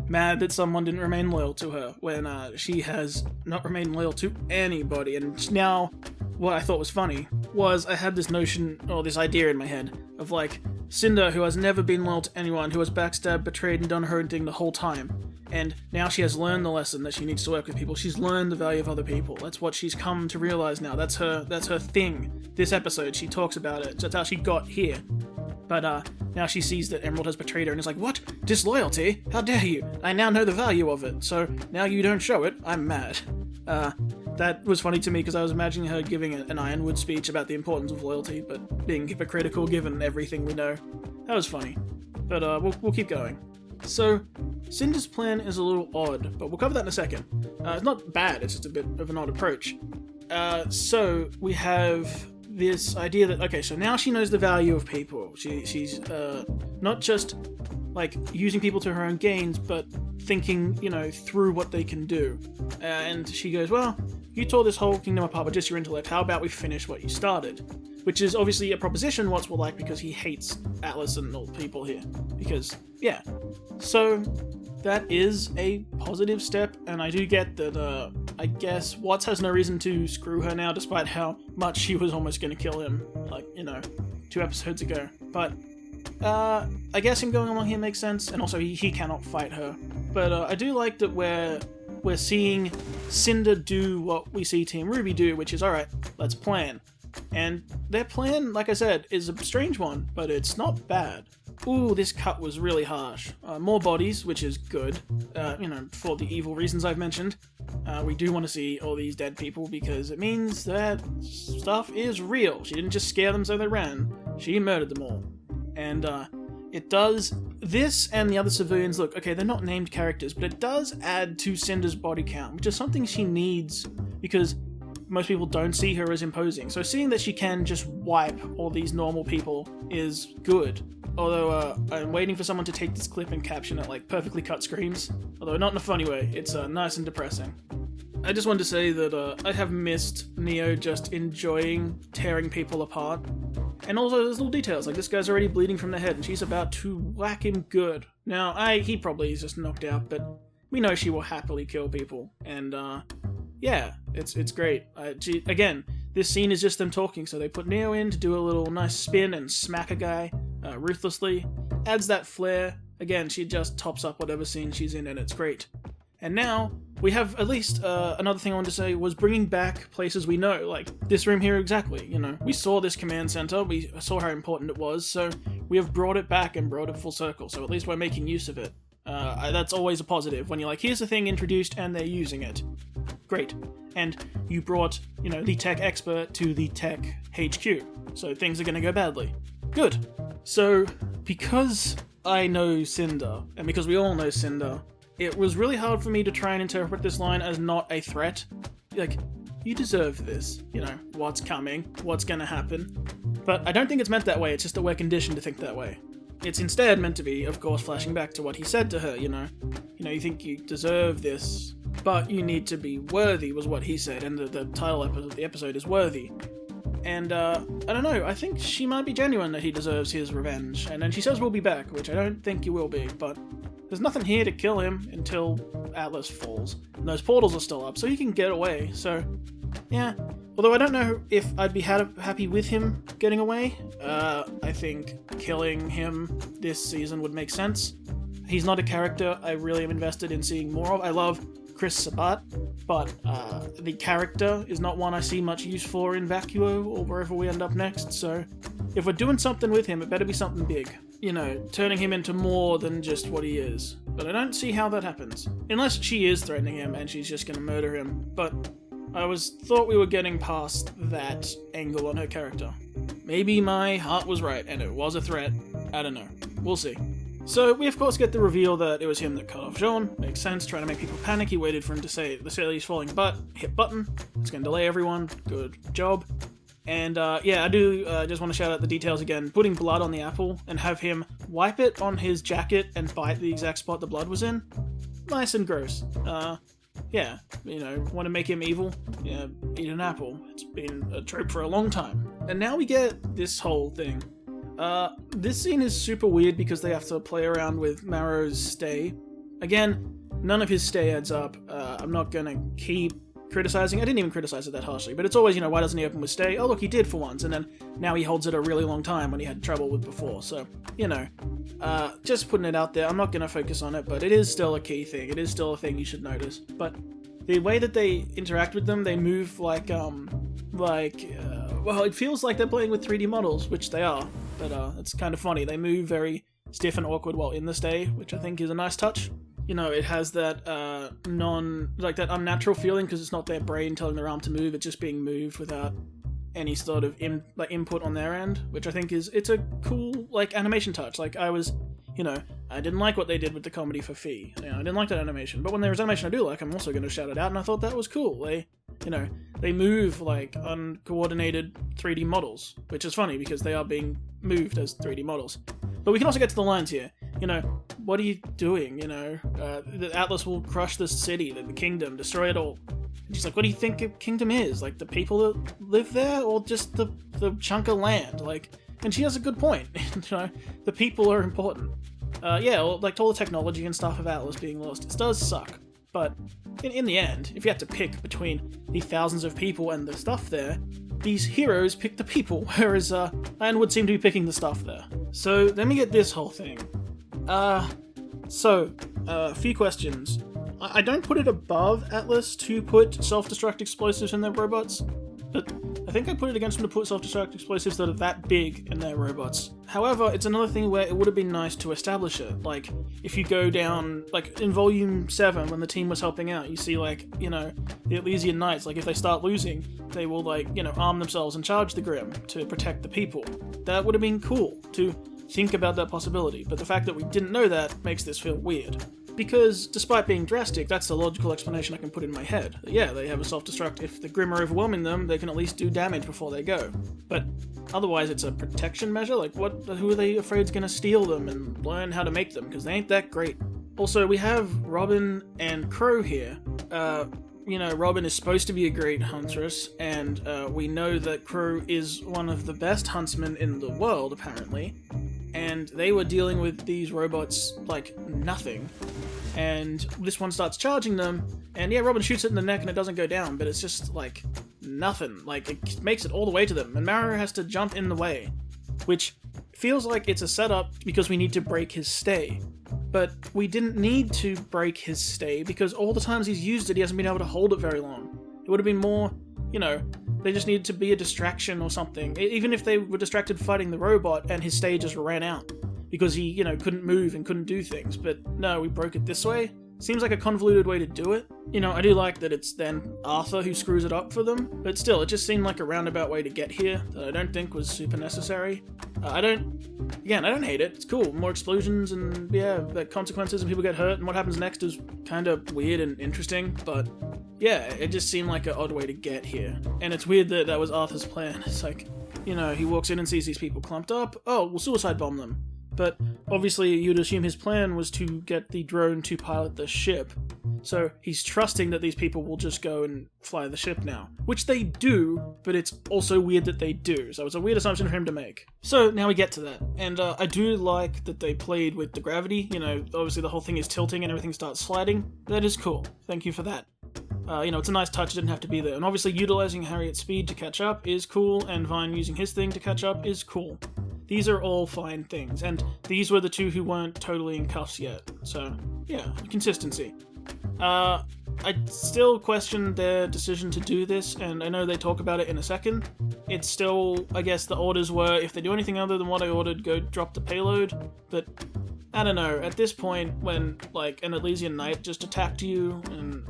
A: mad that someone didn't remain loyal to her, when she has not remained loyal to anybody. And now, what I thought was funny was I had this notion, or this idea in my head, of like, Cinder, who has never been loyal to anyone, who has backstabbed, betrayed, and done her own thing the whole time. And now she has learned the lesson that she needs to work with people. She's learned the value of other people. That's what she's come to realize now. That's her thing. This episode, she talks about it. That's how she got here. But now she sees that Emerald has betrayed her and is like, what? Disloyalty? How dare you? I now know the value of it. So now you don't show it, I'm mad. That was funny to me because I was imagining her giving an Ironwood speech about the importance of loyalty, but being hypocritical given everything we know. That was funny. But we'll keep going. So, Cinder's plan is a little odd, but we'll cover that in a second. It's not bad, it's just a bit of an odd approach. So, we have this idea that, okay, so now she knows the value of people. She's not just, like, using people to her own gains, but thinking, through what they can do. And she goes, well, you tore this whole kingdom apart with just your intellect, how about we finish what you started? Which is obviously a proposition Watts will like because he hates Atlas and all people here. Because, yeah. So, that is a positive step, and I do get that, I guess Watts has no reason to screw her now, despite how much she was almost going to kill him, 2 episodes ago. But, I guess him going along here makes sense, and also he cannot fight her. But, I do like that we're seeing Cinder do what we see Team RWBY do, which is, alright, let's plan. And their plan, like I said, is a strange one, but it's not bad. Ooh, this cut was really harsh. More bodies, which is good, for the evil reasons I've mentioned. We do want to see all these dead people because it means that stuff is real. She didn't just scare them so they ran. She murdered them all. And it does... This and the other civilians, look, okay, they're not named characters, but it does add to Cinder's body count, which is something she needs because most people don't see her as imposing. So seeing that she can just wipe all these normal people is good. Although, I'm waiting for someone to take this clip and caption it like perfectly cut screams. Although not in a funny way, it's nice and depressing. I just wanted to say that I have missed Neo just enjoying tearing people apart. And also there's little details, like this guy's already bleeding from the head and she's about to whack him good. Now, he probably is just knocked out, but we know she will happily kill people. And, yeah, it's great. Again, this scene is just them talking, so they put Neo in to do a little nice spin and smack a guy ruthlessly. Adds that flair. Again, she just tops up whatever scene she's in, and it's great. And now, we have at least another thing I wanted to say was bringing back places we know, like this room here exactly, you know. We saw this command center, we saw how important it was, so we have brought it back and brought it full circle, so at least we're making use of it. That's always a positive, when you're like, here's the thing introduced and they're using it. Great. And you brought, you know, the tech expert to the tech HQ, so things are going to go badly. Good. So, because I know Cinder, and because we all know Cinder, it was really hard for me to try and interpret this line as not a threat. Like, you deserve this, you know, what's coming, what's gonna happen. But I don't think it's meant that way, it's just that we're conditioned to think that way. It's instead meant to be, of course, flashing back to what he said to her, you know, you think you deserve this, but you need to be worthy, was what he said, and the title of the episode is Worthy. And, I don't know, I think she might be genuine that he deserves his revenge, and then she says we'll be back, which I don't think you will be, but there's nothing here to kill him until Atlas falls, and those portals are still up, so he can get away, so, yeah. Although I don't know if I'd be happy with him getting away. I think killing him this season would make sense. He's not a character I really am invested in seeing more of. I love Chris Sabat, but the character is not one I see much use for in Vacuo or wherever we end up next, so if we're doing something with him, it better be something big. You know, turning him into more than just what he is. But I don't see how that happens. Unless she is threatening him and she's just gonna murder him, but I thought we were getting past that angle on her character. Maybe my heart was right and it was a threat. I don't know. We'll see. So we of course get the reveal that it was him that cut off Jean. Makes sense, trying to make people panic. He waited for him to say the Sally's falling butt, hit button. It's gonna delay everyone. Good job. And yeah, I do just want to shout out the details again. Putting blood on the apple and have him wipe it on his jacket and bite the exact spot the blood was in. Nice and gross. Yeah, you know, want to make him evil? Yeah, eat an apple. It's been a trope for a long time. And now we get this whole thing. This scene is super weird because they have to play around with Marrow's stay. Again, none of his stay adds up. I'm not gonna keep criticizing. I didn't even criticize it that harshly, but it's always, you know, why doesn't he open with stay? Oh look, he did for once, and then now he holds it a really long time when he had trouble with before, so, you know, just putting it out there. I'm not gonna focus on it, but it is still a key thing. It is still a thing you should notice. But the way that they interact with them, they move like, well, it feels like they're playing with 3D models, which they are, but it's kind of funny. They move very stiff and awkward while in the stay, which I think is a nice touch. You know, it has that that unnatural feeling because it's not their brain telling their arm to move, it's just being moved without any sort of input on their end, which I think it's a cool, like, animation touch. Like, I didn't like what they did with the comedy for Fee. You know, I didn't like that animation, but when there was animation I do like, I'm also going to shout it out, and I thought that was cool. They move like uncoordinated 3D models, which is funny because they are being moved as 3D models. But we can also get to the lines here. You know, what are you doing? You know, the Atlas will crush this city, the kingdom, destroy it all. And she's like, what do you think a kingdom is? Like, the people that live there, or just the chunk of land? Like, and she has a good point. You know, the people are important. Yeah, like all the technology and stuff of Atlas being lost, it does suck. But in the end, if you had to pick between the thousands of people and the stuff there, these heroes pick the people, whereas Ironwood seem to be picking the stuff there. So let me get this whole thing. A few questions. I don't put it above Atlas to put self-destruct explosives in their robots, but I think I put it against them to put self-destruct explosives that are that big in their robots. However, it's another thing where it would have been nice to establish it. Like, if you go down, like, in Volume 7, when the team was helping out, you see, like, you know, the Elysian Knights, like, if they start losing, they will, like, you know, arm themselves and charge the Grim to protect the people. That would have been cool to think about that possibility, but the fact that we didn't know that makes this feel weird. Because, despite being drastic, that's the logical explanation I can put in my head. Yeah, they have a self-destruct. If the Grim are overwhelming them, they can at least do damage before they go. But otherwise, it's a protection measure? Like, who are they afraid is going to steal them and learn how to make them? Because they ain't that great. Also, we have Robin and Crow here. You know, Robin is supposed to be a great huntress, and we know that Crow is one of the best huntsmen in the world, apparently. And they were dealing with these robots like nothing. and this one starts charging them, and yeah, Robin shoots it in the neck and it doesn't go down, but it's just like nothing. Like, it makes it all the way to them, and Mara has to jump in the way, which feels like it's a setup because we need to break his stay. But we didn't need to break his stay because all the times he's used it, he hasn't been able to hold it very long. It would have been more, they just needed to be a distraction or something. Even if they were distracted fighting the robot and his stay just ran out because he, couldn't move and couldn't do things. But no, we broke it this way. Seems like a convoluted way to do it. I do like that it's then Arthur who screws it up for them, but still, it just seemed like a roundabout way to get here that I don't think was super necessary. I don't hate it. It's cool. More explosions and, the consequences and people get hurt, and what happens next is kind of weird and interesting, but yeah, it just seemed like an odd way to get here. And it's weird that that was Arthur's plan. It's like, he walks in and sees these people clumped up. Oh, we'll suicide bomb them. But obviously you'd assume his plan was to get the drone to pilot the ship. So he's trusting that these people will just go and fly the ship now. Which they do, but it's also weird that they do. So it's a weird assumption for him to make. So now we get to that. And I do like that they played with the gravity. Obviously the whole thing is tilting and everything starts sliding. That is cool. Thank you for that. It's a nice touch, it didn't have to be there. And obviously utilizing Harriet's speed to catch up is cool, and Vine using his thing to catch up is cool. These are all fine things, and these were the two who weren't totally in cuffs yet. So, yeah, consistency. I still question their decision to do this, and I know they talk about it in a second. It's still, I guess the orders were, if they do anything other than what I ordered, go drop the payload, but I don't know, at this point, when, an Elysian Knight just attacked you, and,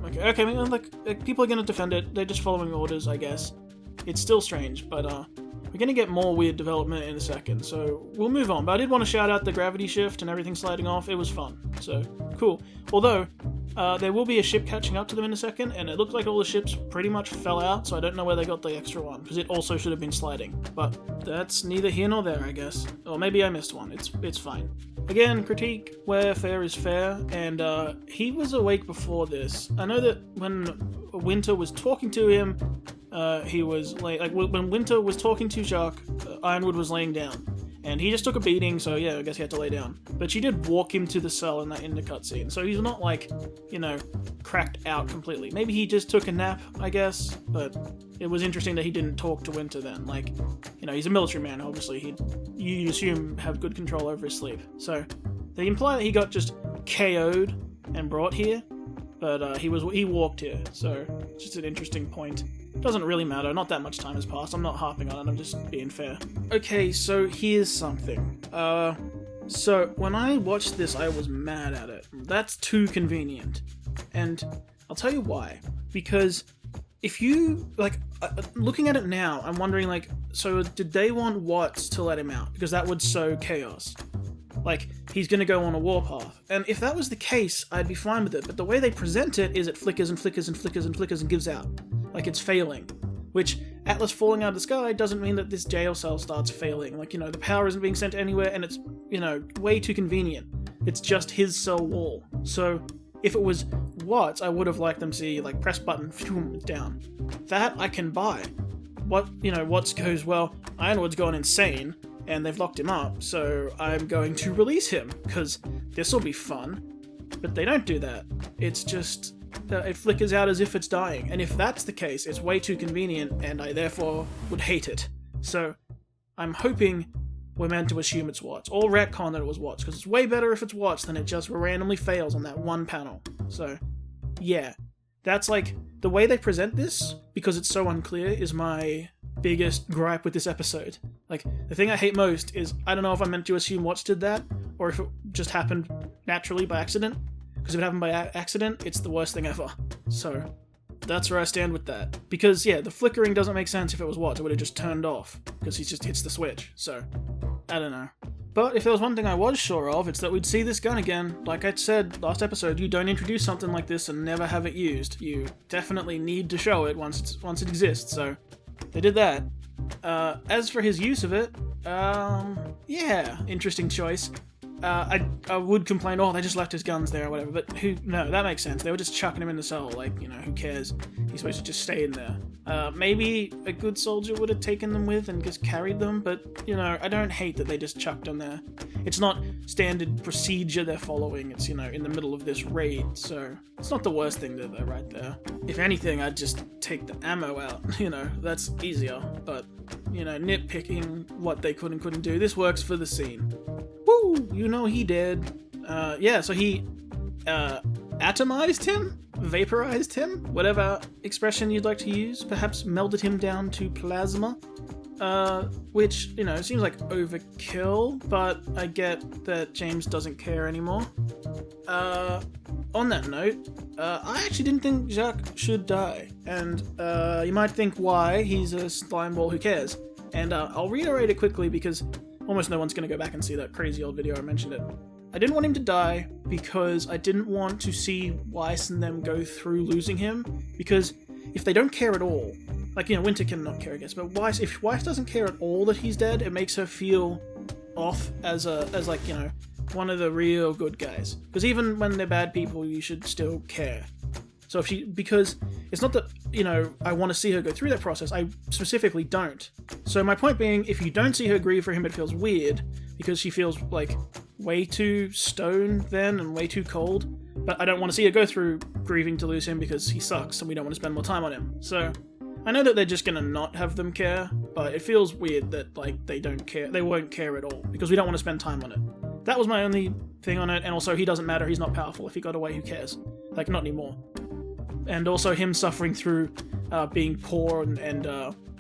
A: people are gonna defend it, they're just following orders, I guess. It's still strange, but, we're gonna get more weird development in a second, so we'll move on. But I did want to shout out the gravity shift and everything sliding off, it was fun, so cool. Although, there will be a ship catching up to them in a second, and it looked like all the ships pretty much fell out, so I don't know where they got the extra one, because it also should have been sliding. But that's neither here nor there, I guess. Or maybe I missed one, it's fine. Again, critique where fair is fair, and he was awake before this. I know that when Winter was talking to him, he was when Winter was talking to Jacques, Ironwood was laying down, and he just took a beating, so yeah, I guess he had to lay down. But she did walk him to the cell in the cutscene, so he's not cracked out completely. Maybe he just took a nap, I guess, but it was interesting that he didn't talk to Winter then. He's a military man, obviously, you assume have good control over his sleep. So they imply that he got just KO'd and brought here, but he walked here, so just an interesting point. Doesn't really matter, not that much time has passed, I'm not harping on it, I'm just being fair. Okay, so here's something. So when I watched this, I was mad at it. That's too convenient. And I'll tell you why. Because if you, looking at it now, I'm wondering, so did they want Watts to let him out? Because that would sow chaos. He's gonna go on a warpath. And if that was the case, I'd be fine with it. But the way they present it is it flickers and flickers and flickers and flickers and gives out. It's failing. Which, Atlas falling out of the sky doesn't mean that this jail cell starts failing. The power isn't being sent anywhere, and it's, way too convenient. It's just his cell wall. So, if it was Watts, I would have liked them to see, press button, down. That I can buy. Watts goes, well, Ironwood's gone insane, and they've locked him up, so I'm going to release him, because this'll be fun. But they don't do that. It's just, it flickers out as if it's dying, and if that's the case, it's way too convenient, and I therefore would hate it. So, I'm hoping we're meant to assume it's Watts, or retcon that it was Watts, because it's way better if it's Watts than it just randomly fails on that one panel. So, yeah. That's the way they present this, because it's so unclear, is my biggest gripe with this episode. The thing I hate most is, I don't know if I'm meant to assume Watts did that, or if it just happened naturally by accident. Because if it happened by accident, it's the worst thing ever. So, that's where I stand with that. Because, yeah, the flickering doesn't make sense if it was Watts. It would have just turned off, because he just hits the switch. So, I don't know. But if there was one thing I was sure of, it's that we'd see this gun again. Like I said last episode, you don't introduce something like this and never have it used. You definitely need to show it once it exists, so they did that. As for his use of it, yeah, interesting choice. I would complain, oh, they just left his guns there or whatever, but no, that makes sense. They were just chucking him in the cell, like, you know, who cares? He's supposed to just stay in there. Maybe a good soldier would have taken them with and just carried them, but, you know, I don't hate that they just chucked them there. It's not standard procedure they're following, it's, you know, in the middle of this raid, so it's not the worst thing that they're right there. If anything, I'd just take the ammo out, you know, that's easier, but, you know, nitpicking what they could and couldn't do, this works for the scene. Woo! You know he did. Yeah, so he, atomized him? Vaporized him? Whatever expression you'd like to use. Perhaps melded him down to plasma. Which, you know, seems like overkill, but I get that James doesn't care anymore. On that note, I actually didn't think Jacques should die, and you might think why, he's a slime ball, who cares? And I'll reiterate it quickly because almost no one's going to go back and see that crazy old video I mentioned it. I didn't want him to die because I didn't want to see Weiss and them go through losing him, because if they don't care at all, like, you know, Winter can not care, I guess, but Weiss, if Weiss doesn't care at all that he's dead, it makes her feel off as like, you know, one of the real good guys. Because even when they're bad people, you should still care. So because it's not that, you know, I want to see her go through that process, I specifically don't. So my point being, if you don't see her grieve for him, it feels weird, because she feels, like, way too stoned then, and way too cold. But I don't want to see her go through grieving to lose him because he sucks, and we don't want to spend more time on him. So I know that they're just gonna not have them care, but it feels weird that, like, they don't care, they won't care at all, because we don't want to spend time on it. That was my only thing on it, and also he doesn't matter, he's not powerful. If he got away, who cares? Like, not anymore. And also him suffering through being poor and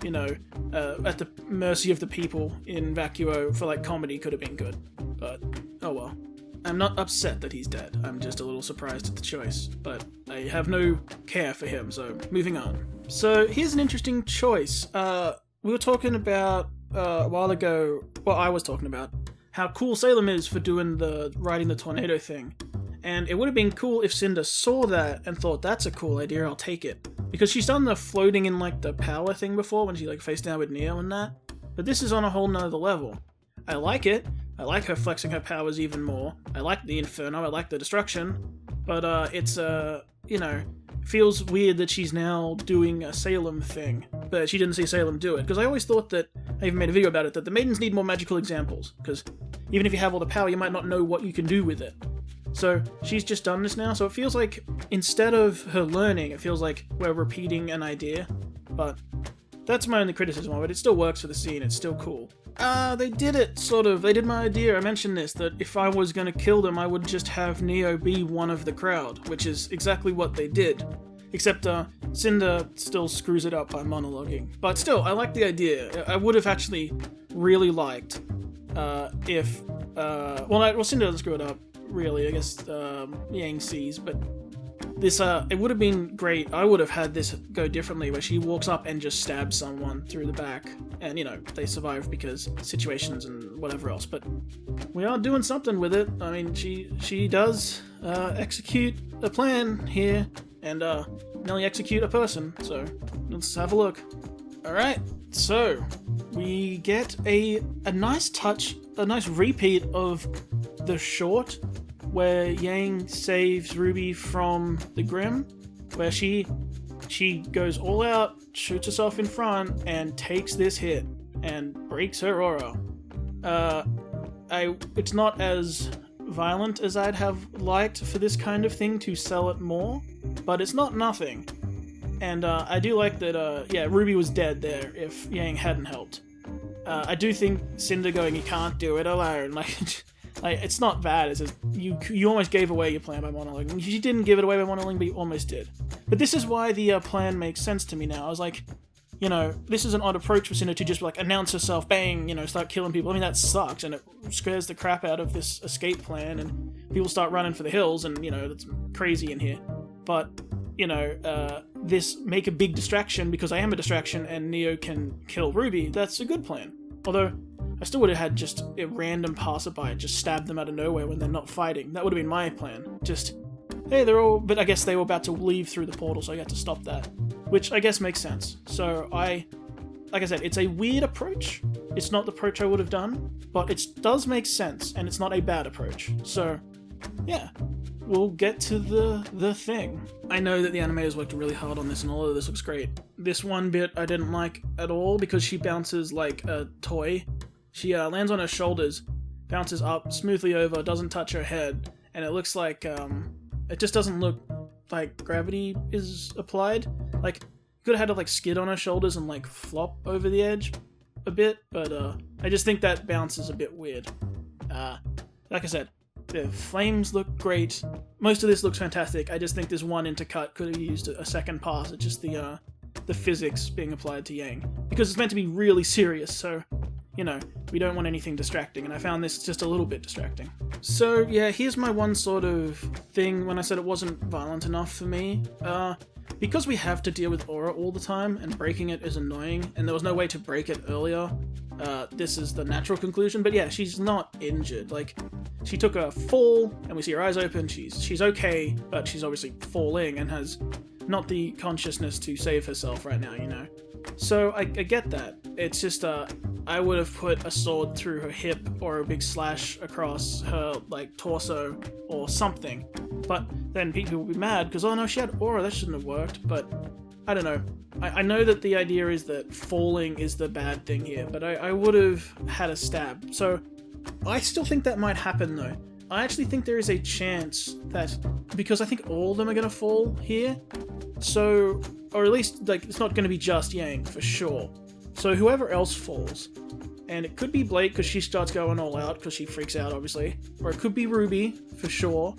A: you know, at the mercy of the people in Vacuo for, like, comedy could have been good. But, oh well. I'm not upset that he's dead, I'm just a little surprised at the choice, but I have no care for him, so moving on. So here's an interesting choice. We were talking about, a while ago, well, I was talking about how cool Salem is for riding the tornado thing. And it would have been cool if Cinder saw that and thought, that's a cool idea, I'll take it. Because she's done the floating in, like, the power thing before, when she, like, faced down with Neo and that. But this is on a whole nother level. I like it. I like her flexing her powers even more. I like the Inferno, I like the destruction. But, it's, you know, feels weird that she's now doing a Salem thing. But she didn't see Salem do it. Because I always thought that, I even made a video about it, that the maidens need more magical examples. Because even if you have all the power, you might not know what you can do with it. So she's just done this now, so it feels like, instead of her learning, it feels like we're repeating an idea. But that's my only criticism of it. It still works for the scene, it's still cool. They did it, sort of. They did my idea, I mentioned this, that if I was gonna kill them, I would just have Neo be one of the crowd, which is exactly what they did. Except, Cinder still screws it up by monologuing. But still, I like the idea. I would have actually really liked, if, well, Cinder doesn't screw it up, really, I guess, Yang sees, but this, it would have been great. I would have had this go differently, where she walks up and just stabs someone through the back, and, you know, they survive because situations and whatever else, but we are doing something with it. I mean, she does, execute a plan here, and, nearly execute a person, so let's have a look. Alright, so we get a nice touch, a nice repeat of the short where Yang saves RWBY from the Grim, where she goes all out, shoots herself in front, and takes this hit and breaks her aura. It's not as violent as I'd have liked for this kind of thing to sell it more, but it's not nothing. And I do like that, yeah, RWBY was dead there if Yang hadn't helped. I do think Cinder going, you can't do it alone, like it's not bad, it's just, you almost gave away your plan by monologuing. You didn't give it away by monologuing, but you almost did. But this is why the plan makes sense to me now. I was like, you know, this is an odd approach for Cinder to just, like, announce herself, bang, you know, start killing people. I mean, that sucks, and it scares the crap out of this escape plan, and people start running for the hills, and, you know, that's crazy in here. But, you know, this make a big distraction because I am a distraction and Neo can kill RWBY, that's a good plan. Although, I still would have had just a random passerby just stab them out of nowhere when they're not fighting. That would have been my plan. Just, hey, they're all... But I guess they were about to leave through the portal, so I got to stop that. Which I guess makes sense. So like I said, it's a weird approach. It's not the approach I would have done, but it does make sense, and it's not a bad approach. So, yeah, we'll get to the thing. I know that the animators worked really hard on this, and all of this looks great. This one bit I didn't like at all, because she bounces like a toy. She lands on her shoulders, bounces up smoothly over, doesn't touch her head, and it looks like, it just doesn't look like gravity is applied. Like, could have had to like skid on her shoulders and like flop over the edge a bit, but I just think that bounce is a bit weird. Like I said, the flames look great. Most of this looks fantastic. I just think this one intercut could have used a second pass. It's just the physics being applied to Yang, because it's meant to be really serious, so you know, we don't want anything distracting, and I found this just a little bit distracting. So yeah, here's my one sort of thing when I said it wasn't violent enough for me. Because we have to deal with aura all the time, and breaking it is annoying, and there was no way to break it earlier, this is the natural conclusion. But yeah, she's not injured. Like, she took a fall, and we see her eyes open, she's okay, but she's obviously falling, and has not the consciousness to save herself right now, you know? So I get that. It's just, I would have put a sword through her hip, or a big slash across her, like, torso, or something. But then people would be mad, because, oh no, she had aura, that shouldn't have worked. But, I don't know. I know that the idea is that falling is the bad thing here, but I would have had a stab. So, I still think that might happen, though. I actually think there is a chance that, because I think all of them are going to fall here, so, or at least, like, it's not going to be just Yang, for sure. So whoever else falls, and it could be Blake, because she starts going all out, because she freaks out, obviously, or it could be RWBY, for sure.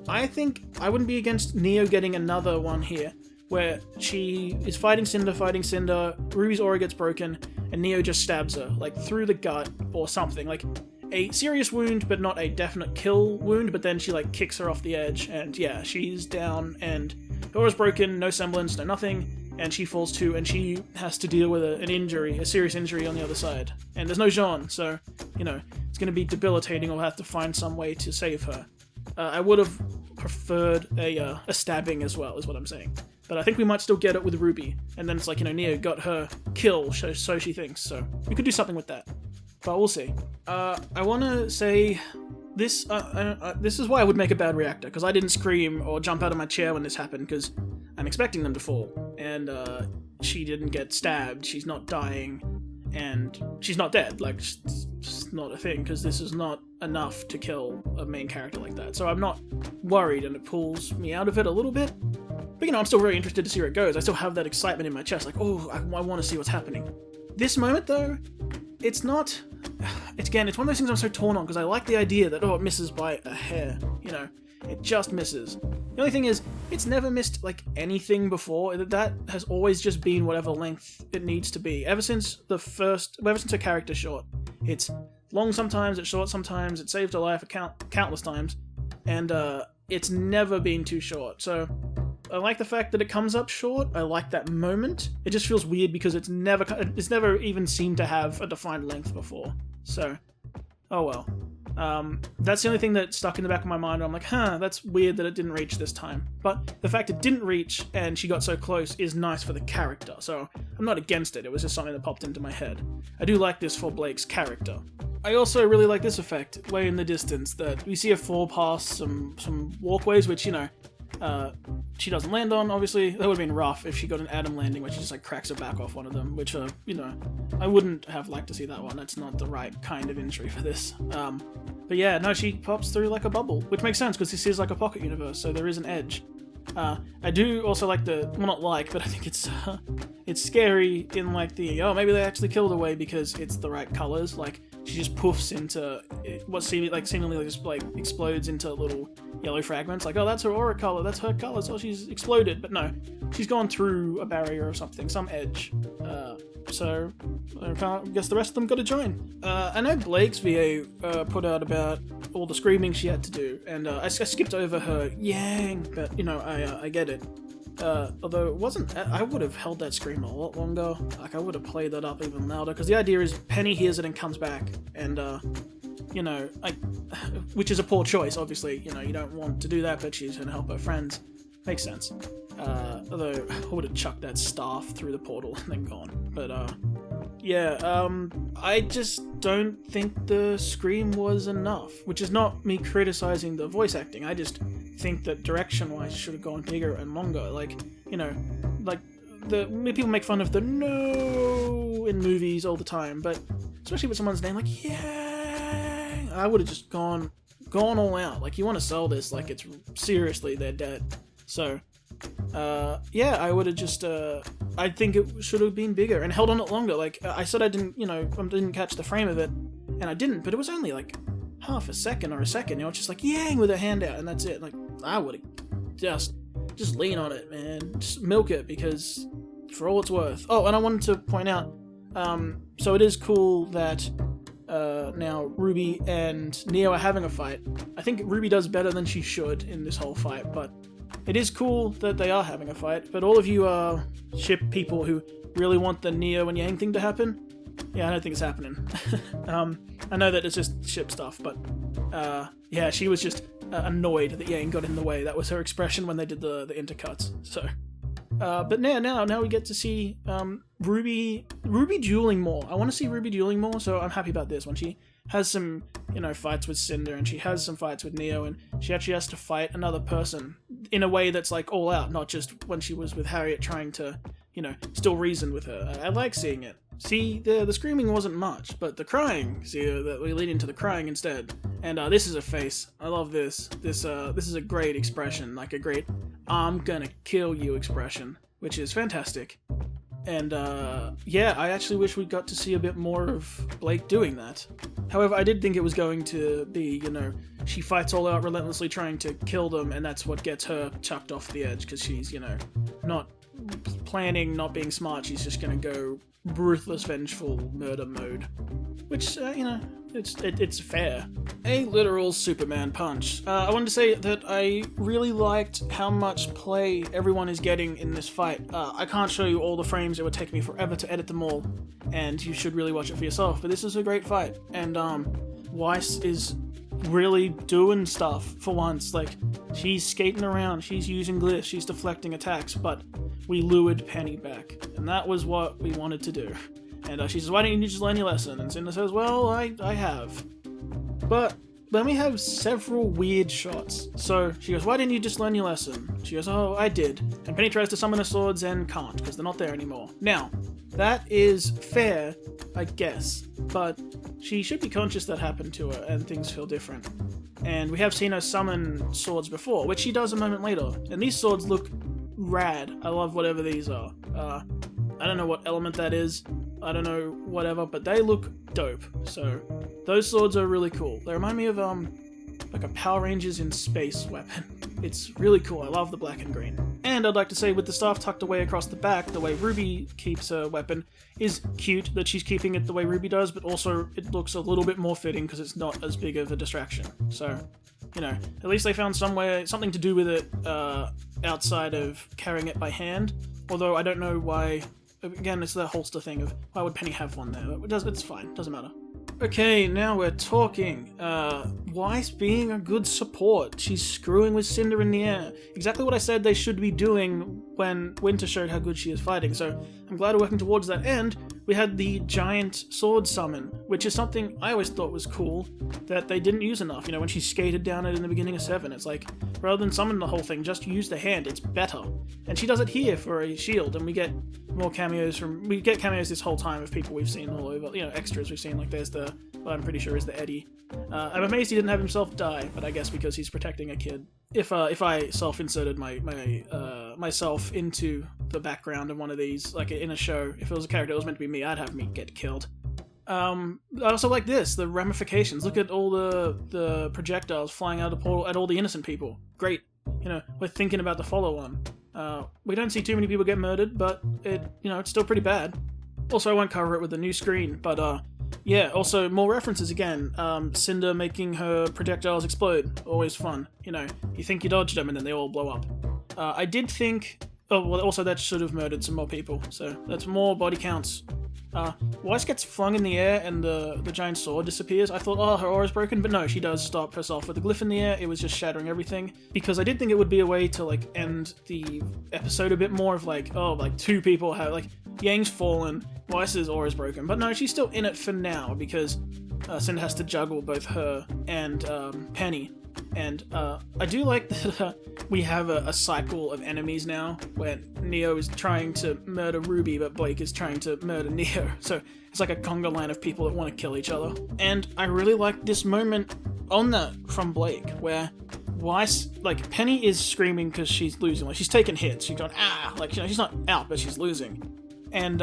A: I think I wouldn't be against Neo getting another one here, where she is fighting Cinder, RWBY's aura gets broken, and Neo just stabs her, like, through the gut, or something, like, a serious wound, but not a definite kill wound, but then she, like, kicks her off the edge, and yeah, she's down, and her aura's broken, no semblance, no nothing, and she falls too, and she has to deal with an injury, a serious injury on the other side. And there's no Jean, so, you know, it's going to be debilitating, or we'll have to find some way to save her. I would have preferred a stabbing as well, is what I'm saying. But I think we might still get it with RWBY, and then it's like, you know, Neo got her kill, so she thinks, so we could do something with that. But we'll see. I want to say, this is why I would make a bad reactor, because I didn't scream or jump out of my chair when this happened, because I'm expecting them to fall, and she didn't get stabbed, she's not dying, and she's not dead. Like, it's not a thing, because this is not enough to kill a main character like that. So I'm not worried, and it pulls me out of it a little bit. But, you know, I'm still very interested to see where it goes. I still have that excitement in my chest, like, oh, I want to see what's happening. This moment, though, it's not... It's one of those things I'm so torn on, because I like the idea that, oh, it misses by a hair, you know, it just misses. The only thing is, it's never missed, like, anything before. That has always just been whatever length it needs to be. Ever since her character's short. It's long sometimes, it's short sometimes, it saved her life countless times, and it's never been too short. So I like the fact that it comes up short. I like that moment. It just feels weird because it's never even seemed to have a defined length before. So, oh well. That's the only thing that stuck in the back of my mind. I'm like, huh, that's weird that it didn't reach this time. But the fact it didn't reach and she got so close is nice for the character. So I'm not against it. It was just something that popped into my head. I do like this for Blake's character. I also really like this effect, way in the distance, that we see her fall past some walkways, which, you know, she doesn't land on, obviously. That would have been rough if she got an Adam landing where she just, like, cracks her back off one of them, which, you know, I wouldn't have liked to see that one. That's not the right kind of injury for this. But yeah, no, she pops through like a bubble, which makes sense because this is like a pocket universe, so there is an edge. I do also like well, not like, but I think it's scary in, like, oh, maybe they actually killed her way because it's the right colors. Like, she just poofs into what seemingly just, like, explodes into little yellow fragments. Like, oh, that's her aura color, that's her color, so she's exploded. But no, she's gone through a barrier or something, some edge. So I guess the rest of them got to join. I know Blake's VA put out about all the screaming she had to do, and I skipped over her Yang, but, you know, I get it. Although it wasn't, I would have held that scream a lot longer. Like, I would have played that up even louder, because the idea is Penny hears it and comes back, and, you know, which is a poor choice, obviously. You know, you don't want to do that, but she's going to help her friends. Makes sense. Although I would have chucked that staff through the portal and then gone. But, Yeah, I just don't think the scream was enough, which is not me criticizing the voice acting. I just think that direction-wise should have gone bigger and longer. Like, you know, like people make fun of the no in movies all the time, but especially with someone's name, like, yeah, I would have just gone all out. Like, you want to sell this like it's seriously they're dead. So, yeah, I would have just, I think it should have been bigger and held on it longer. Like, I said I didn't catch the frame of it, and I didn't, but it was only like half a second or a second, it's just like, yang with her hand out, and that's it. Like, I would have just lean on it, man. Just milk it, because for all it's worth. Oh, and I wanted to point out, so it is cool that, now RWBY and Neo are having a fight. I think RWBY does better than she should in this whole fight, but it is cool that they are having a fight. But all of you ship people who really want the Neo and Yang thing to happen, yeah, I don't think it's happening. I know that it's just ship stuff, but yeah, she was just annoyed that Yang got in the way. That was her expression when they did the intercuts. So, but now we get to see RWBY dueling more. I want to see RWBY dueling more, so I'm happy about this. When she has some, fights with Cinder, and she has some fights with Neo, and she actually has to fight another person in a way that's like all out, not just when she was with Harriet trying to, still reason with her. I like seeing it. See, the screaming wasn't much, but the crying, that we lead into the crying instead. And this is a face. I love this. This is a great expression, like a great "I'm gonna kill you" expression, which is fantastic. And yeah, I actually wish we got to see a bit more of Blake doing that. However, I did think it was going to be, she fights all out relentlessly trying to kill them, and that's what gets her chucked off the edge, because she's, not planning, not being smart. She's just gonna go ruthless, vengeful murder mode, which it's fair. A literal Superman punch. I wanted to say that I really liked how much play everyone is getting in this fight. I can't show you all the frames. It would take me forever to edit them all, and you should really watch it for yourself. But this is a great fight, and Weiss is really doing stuff for once. Like, she's skating around, she's using glyphs, she's deflecting attacks, but we lured Penny back, and that was what we wanted to do. And she says, "Why don't you just learn your lesson?" And Cinder says, "Well, I have." But then we have several weird shots. So she goes, "Why didn't you just learn your lesson?" She goes, "Oh, I did." And Penny tries to summon her swords and can't, because they're not there anymore. Now, that is fair, I guess, but she should be conscious that happened to her, and things feel different. And we have seen her summon swords before, which she does a moment later. And these swords look rad. I love whatever these are. I don't know what element that is. I don't know, whatever, but they look dope. So those swords are really cool. They remind me of like a Power Rangers in space weapon. It's really cool. I love the black and green. And I'd like to say, with the staff tucked away across the back, the way RWBY keeps her weapon is cute that she's keeping it the way RWBY does, but also it looks a little bit more fitting because it's not as big of a distraction. So, at least they found something to do with it outside of carrying it by hand. Although I don't know why. Again, it's the holster thing of why would Penny have one there? It's fine, doesn't matter. Okay, now we're talking. Weiss being a good support. She's screwing with Cinder in the air. Exactly what I said they should be doing when Winter showed how good she is fighting. So I'm glad we're working towards that. And we had the giant sword summon, which is something I always thought was cool that they didn't use enough. When she skated down it in the beginning of 7, it's like, rather than summon the whole thing, just use the hand. It's better. And she does it here for a shield, and we get more cameos we get cameos this whole time of people we've seen all over, extras we've seen, like there's what I'm pretty sure is the Eddie. I'm amazed he didn't have himself die, but I guess because he's protecting a kid. If I self-inserted myself into the background of one of these, like in a show, if it was a character that was meant to be me, I'd have me get killed. I also like the ramifications. Look at all the projectiles flying out of the portal at all the innocent people. Great. We're thinking about the follow-on. We don't see too many people get murdered, but it's still pretty bad. Also, I won't cover it with the new screen, but yeah, also more references again. Cinder making her projectiles explode, always fun. You think you dodged them and then they all blow up. I did think, also that should have murdered some more people, so that's more body counts. Weiss gets flung in the air and the giant sword disappears. I thought, her aura's broken, but no, she does stop herself with the glyph in the air. It was just shattering everything, because I did think it would be a way to end the episode a bit more of 2 people have, Yang's fallen, Weiss's aura's broken, but no, she's still in it for now because Cinder has to juggle both her and Penny. And I do like that we have a cycle of enemies now, where Neo is trying to murder RWBY, but Blake is trying to murder Neo. So it's like a conga line of people that want to kill each other. And I really like this moment on that from Blake, where Weiss, like, Penny is screaming because she's losing. Like, she's taking hits. She's going, ah! Like, you know, she's not out, but she's losing. And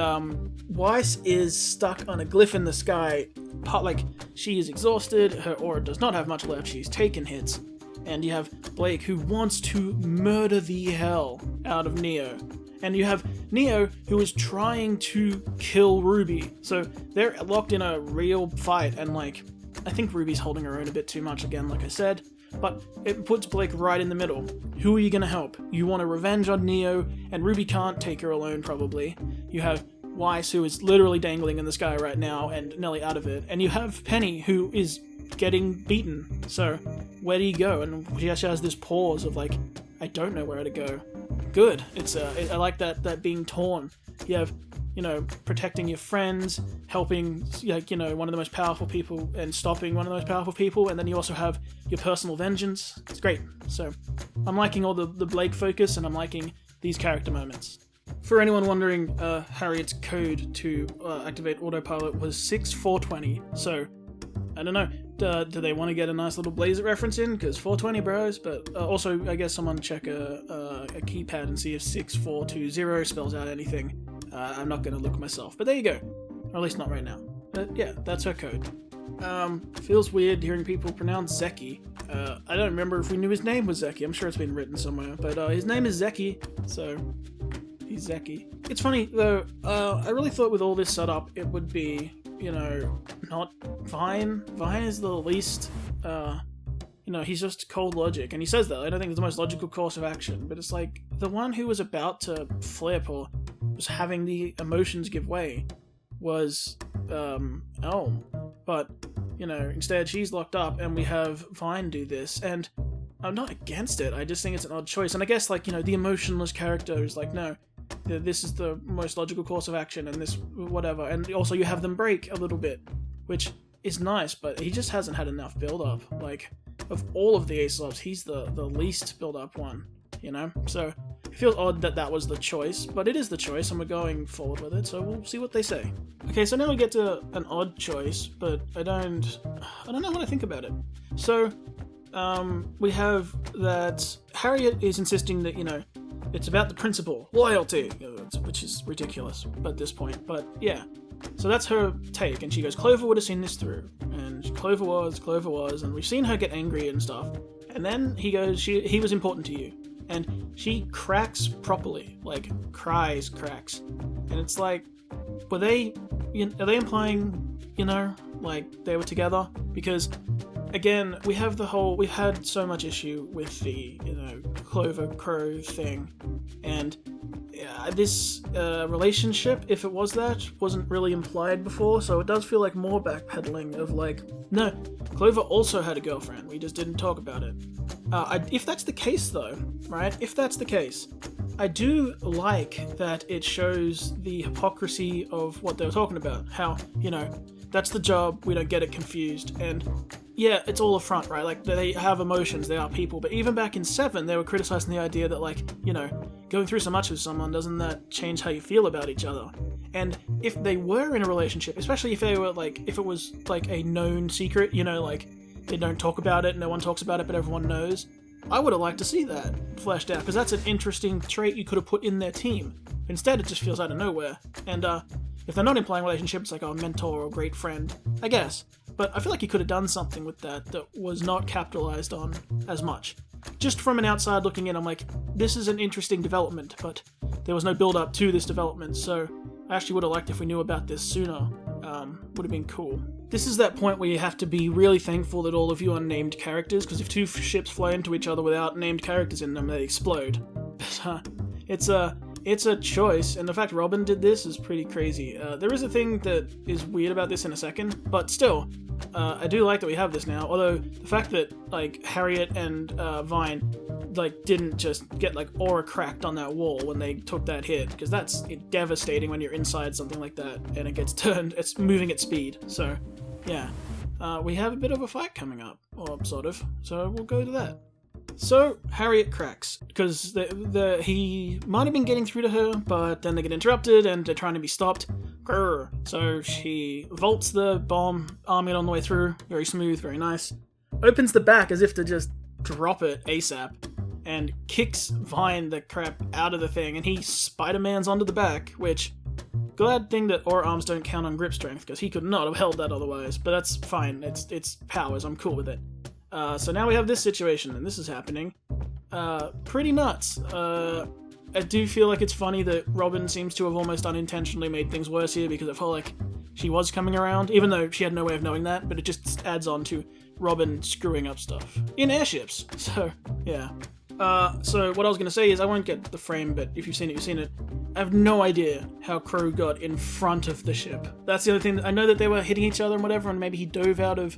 A: Weiss is stuck on a glyph in the sky. Like, she is exhausted, her aura does not have much left, she's taken hits. And you have Blake, who wants to murder the hell out of Neo. And you have Neo, who is trying to kill RWBY. So they're locked in a real fight, and, like, I think RWBY's holding her own a bit too much again, like I said. But it puts Blake right in the middle. Who are you gonna help? You want a revenge on Neo, and RWBY can't take her alone, probably. You have Weiss, who is literally dangling in the sky right now and nearly out of it. And you have Penny, who is getting beaten. So, where do you go? And she actually has this pause of like, I don't know where to go. Good. I like that being torn. You have, you know, protecting your friends, helping, like, you know, one of the most powerful people and stopping one of the most powerful people, and then you also have your personal vengeance. It's great. So, I'm liking all the Blake focus, and I'm liking these character moments. For anyone wondering, Harriet's code to activate autopilot was 6420, so, I don't know, do they want to get a nice little Blazer reference in? Because 420 bros, but also, I guess someone check a keypad and see if 6420 spells out anything. I'm not going to look myself, but there you go. Or at least not right now. But yeah, that's her code. Feels weird hearing people pronounce Zeki. I don't remember if we knew his name was Zeki. I'm sure it's been written somewhere, but his name is Zeki, so he's Zeki. It's funny, though, I really thought with all this setup it would be, you know, not Vine. Vine is the least, you know, he's just cold logic, and he says that. I don't think it's the most logical course of action, but it's like, the one who was about to flip or was having the emotions give way was, Elm. But, you know, instead she's locked up, and we have Vine do this, and I'm not against it, I just think it's an odd choice. And I guess, like, you know, the emotionless character is like, no, this is the most logical course of action, and this, whatever. And also you have them break a little bit, which is nice, but he just hasn't had enough build-up. Like, of all of the Aesop's, he's the least build-up one, you know? So, it feels odd that that was the choice, but it is the choice, and we're going forward with it, so we'll see what they say. Okay, so now we get to an odd choice, but I don't know what I think about it. So, we have that Harriet is insisting that, you know, it's about the principle, loyalty, which is ridiculous at this point, but yeah. So that's her take, and she goes, Clover would have seen this through, and Clover was, and we've seen her get angry and stuff, and then he goes, he was important to you, and she cracks properly, like, cracks, and it's like, are they implying, you know, like, they were together? Because, again, we've had so much issue with the, you know, Clover Crow thing, and this relationship, if it was that, wasn't really implied before, so it does feel like more backpedaling of like, no, Clover also had a girlfriend, we just didn't talk about it. If that's the case though, right, if that's the case, I do like that it shows the hypocrisy of what they were talking about, how, you know, that's the job, we don't get it confused, and yeah, it's all a front, right? Like, they have emotions, they are people, but even back in 7, they were criticizing the idea that, like, you know, going through so much with someone, doesn't that change how you feel about each other? And if they were in a relationship, especially if they were, like, if it was, like, a known secret, you know, like, they don't talk about it, no one talks about it, but everyone knows, I would have liked to see that fleshed out, because that's an interesting trait you could have put in their team. Instead, it just feels out of nowhere, and, if they're not implying relationship, it's like a mentor or great friend, I guess. But I feel like he could have done something with that was not capitalized on as much. Just from an outside looking in, I'm like, this is an interesting development, but there was no build-up to this development, so I actually would have liked if we knew about this sooner. Would have been cool. This is that point where you have to be really thankful that all of you are named characters, because if two ships fly into each other without named characters in them, they explode. It's a choice, and the fact Robin did this is pretty crazy. There is a thing that is weird about this in a second, but still, I do like that we have this now, although the fact that, like, Harriet and Vine like didn't just get like aura cracked on that wall when they took that hit, because that's devastating when you're inside something like that and it gets turned, it's moving at speed. So yeah, we have a bit of a fight coming up, or sort of, so we'll go to that. So Harriet cracks, because he might have been getting through to her, but then they get interrupted and they're trying to be stopped. Grr. So she vaults the bomb, arming it on the way through, very smooth, very nice. Opens the back as if to just drop it ASAP, and kicks Vine the crap out of the thing, and he Spider-Mans onto the back, which, glad thing that aura arms don't count on grip strength, because he could not have held that otherwise, but that's fine, it's powers, I'm cool with it. So now we have this situation, and this is happening. Pretty nuts. I do feel like it's funny that Robin seems to have almost unintentionally made things worse here, because I felt like she was coming around, even though she had no way of knowing that, but it just adds on to Robin screwing up stuff. In airships! So, yeah. So what I was going to say is, I won't get the frame, but if you've seen it, you've seen it. I have no idea how Crow got in front of the ship. That's the other thing. I know that they were hitting each other and whatever, and maybe he dove out of,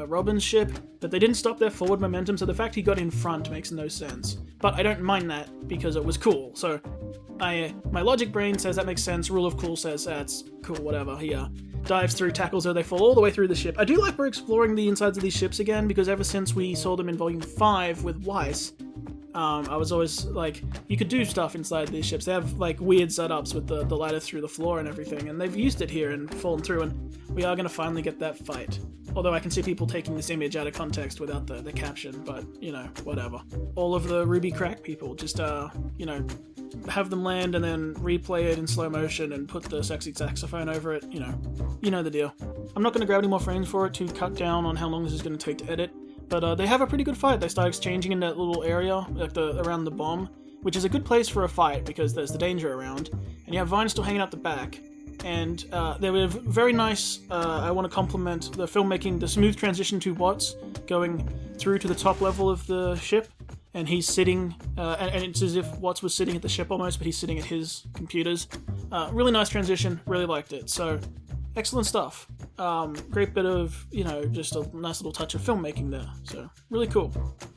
A: Robin's ship, but they didn't stop their forward momentum, so the fact he got in front makes no sense. But I don't mind that, because it was cool, so my logic brain says that makes sense, rule of cool says that's cool, whatever. He dives through, tackles her, they fall all the way through the ship. I do like we're exploring the insides of these ships again, because ever since we saw them in Volume 5 with Weiss, I was always like, you could do stuff inside these ships. They have like weird setups with the ladder through the floor and everything, and they've used it here and fallen through, and we are going to finally get that fight. Although I can see people taking this image out of context without the caption, but, whatever. All of the RWBY crack people, just, have them land and then replay it in slow motion and put the sexy saxophone over it, you know the deal. I'm not going to grab any more frames for it to cut down on how long this is going to take to edit, but they have a pretty good fight. They start exchanging in that little area, like around the bomb, which is a good place for a fight because there's the danger around, and you have Vine still hanging out the back. And they were very nice. I want to compliment the filmmaking, the smooth transition to Watts going through to the top level of the ship, and he's sitting, and it's as if Watts was sitting at the ship almost, but he's sitting at his computers. Really nice transition, really liked it. So, excellent stuff. Great bit of, just a nice little touch of filmmaking there. So, really cool.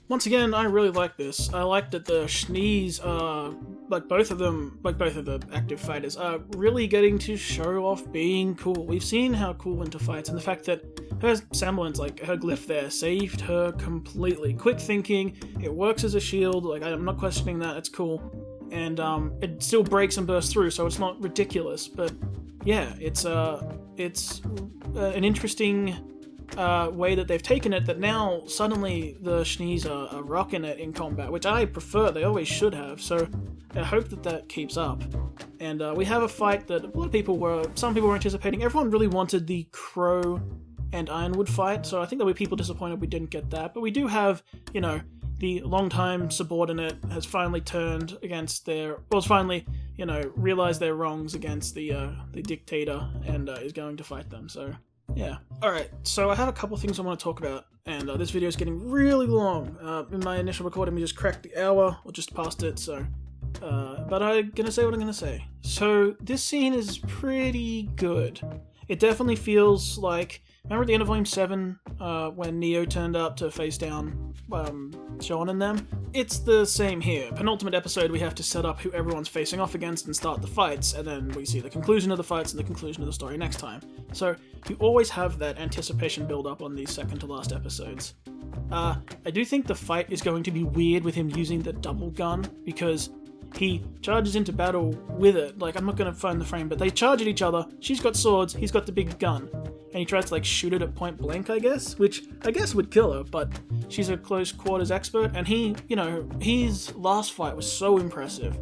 A: Once again, I really like this. I like that the Schnees are, both of the active fighters, are really getting to show off being cool. We've seen how cool Winter fights, and the fact that her semblance, her glyph there, saved her completely. Quick thinking, it works as a shield, I'm not questioning that, it's cool. And it still breaks and bursts through, so it's not ridiculous, but yeah, it's an interesting way that they've taken it, that now suddenly the Schnees are rocking it in combat, which I prefer, they always should have, so I hope that keeps up. And we have a fight that some people were anticipating. Everyone really wanted the Crow and Ironwood fight, so I think there'll be people disappointed we didn't get that, but we do have, the long-time subordinate has finally turned against realized their wrongs against the dictator, and is going to fight them, so yeah. Alright, so I have a couple things I want to talk about, and this video is getting really long. In my initial recording we just cracked the hour, or just past it, so but I'm gonna say what I'm gonna say. So this scene is pretty good. It definitely feels like, remember at the end of Volume 7, when Neo turned up to face down Sean and them? It's the same here. Penultimate episode, we have to set up who everyone's facing off against and start the fights, and then we see the conclusion of the fights and the conclusion of the story next time. So you always have that anticipation build up on these second to last episodes. I do think the fight is going to be weird with him using the double gun, because he charges into battle with it. I'm not going to find the frame, but they charge at each other. She's got swords, he's got the big gun. And he tries to shoot it at point blank, I guess, which I guess would kill her, but she's a close quarters expert, and his last fight was so impressive,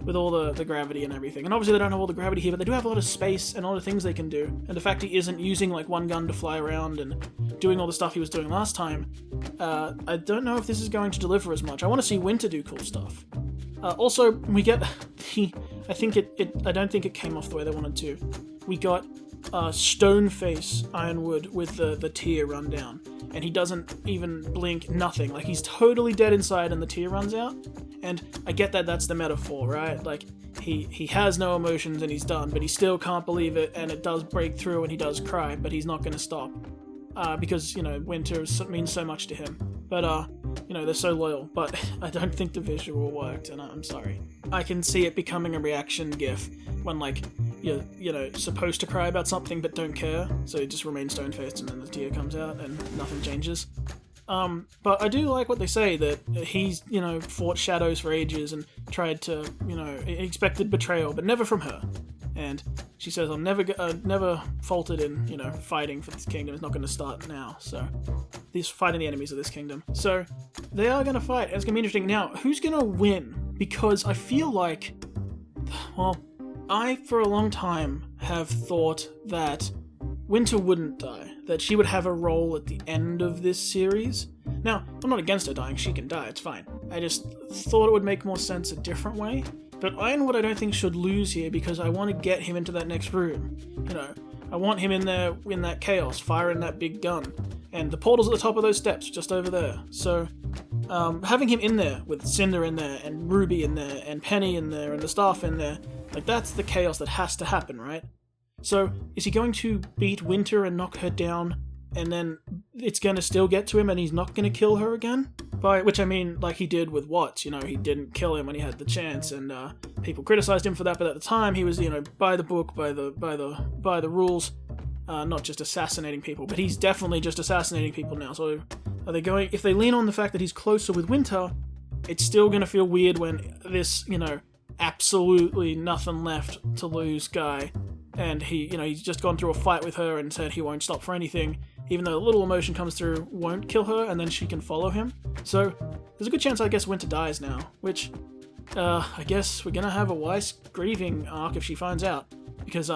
A: with all the gravity and everything. And obviously they don't have all the gravity here, but they do have a lot of space and a lot of things they can do. And the fact he isn't using one gun to fly around and doing all the stuff he was doing last time, I don't know if this is going to deliver as much. I want to see Winter do cool stuff. Also, we get I don't think it came off the way they wanted to. We got Stoneface Ironwood with the tear run down, and he doesn't even blink, nothing. He's totally dead inside and the tear runs out. And I get that that's the metaphor, right? He has no emotions and he's done, but he still can't believe it, and it does break through and he does cry, but he's not going to stop. Because, Winter means so much to him. But they're so loyal, but I don't think the visual worked, and I'm sorry. I can see it becoming a reaction gif when, like, you're, supposed to cry about something but don't care, so you just remain stone-faced and then the tear comes out and nothing changes. But I do like what they say, that he's, fought shadows for ages and tried to, expected betrayal, but never from her. And she says, I've never faltered in, fighting for this kingdom. It's not going to start now. So, these fighting the enemies of this kingdom. So, they are going to fight. And it's going to be interesting. Now, who's going to win? Because I feel like, well, I, for a long time, have thought that Winter wouldn't die. That she would have a role at the end of this series. Now, I'm not against her dying. She can die. It's fine. I just thought it would make more sense a different way. But Ironwood I don't think should lose here, because I want to get him into that next room. I want him in there, in that chaos, firing that big gun. And the portal's at the top of those steps, just over there. So, having him in there, with Cinder in there, and RWBY in there, and Penny in there, and the staff in there, like, that's the chaos that has to happen, right? So, is he going to beat Winter and knock her down, and then it's going to still get to him and he's not going to kill her again? By which I mean, like he did with Watts, he didn't kill him when he had the chance, and people criticized him for that, but at the time he was, by the book, by the rules, not just assassinating people, but he's definitely just assassinating people now. So are they going, if they lean on the fact that he's closer with Winter, it's still going to feel weird when this, absolutely nothing left to lose guy, and he's just gone through a fight with her and said he won't stop for anything, even though a little emotion comes through, won't kill her, and then she can follow him. So there's a good chance, I guess, Winter dies now, which, I guess we're gonna have a Weiss grieving arc if she finds out, because,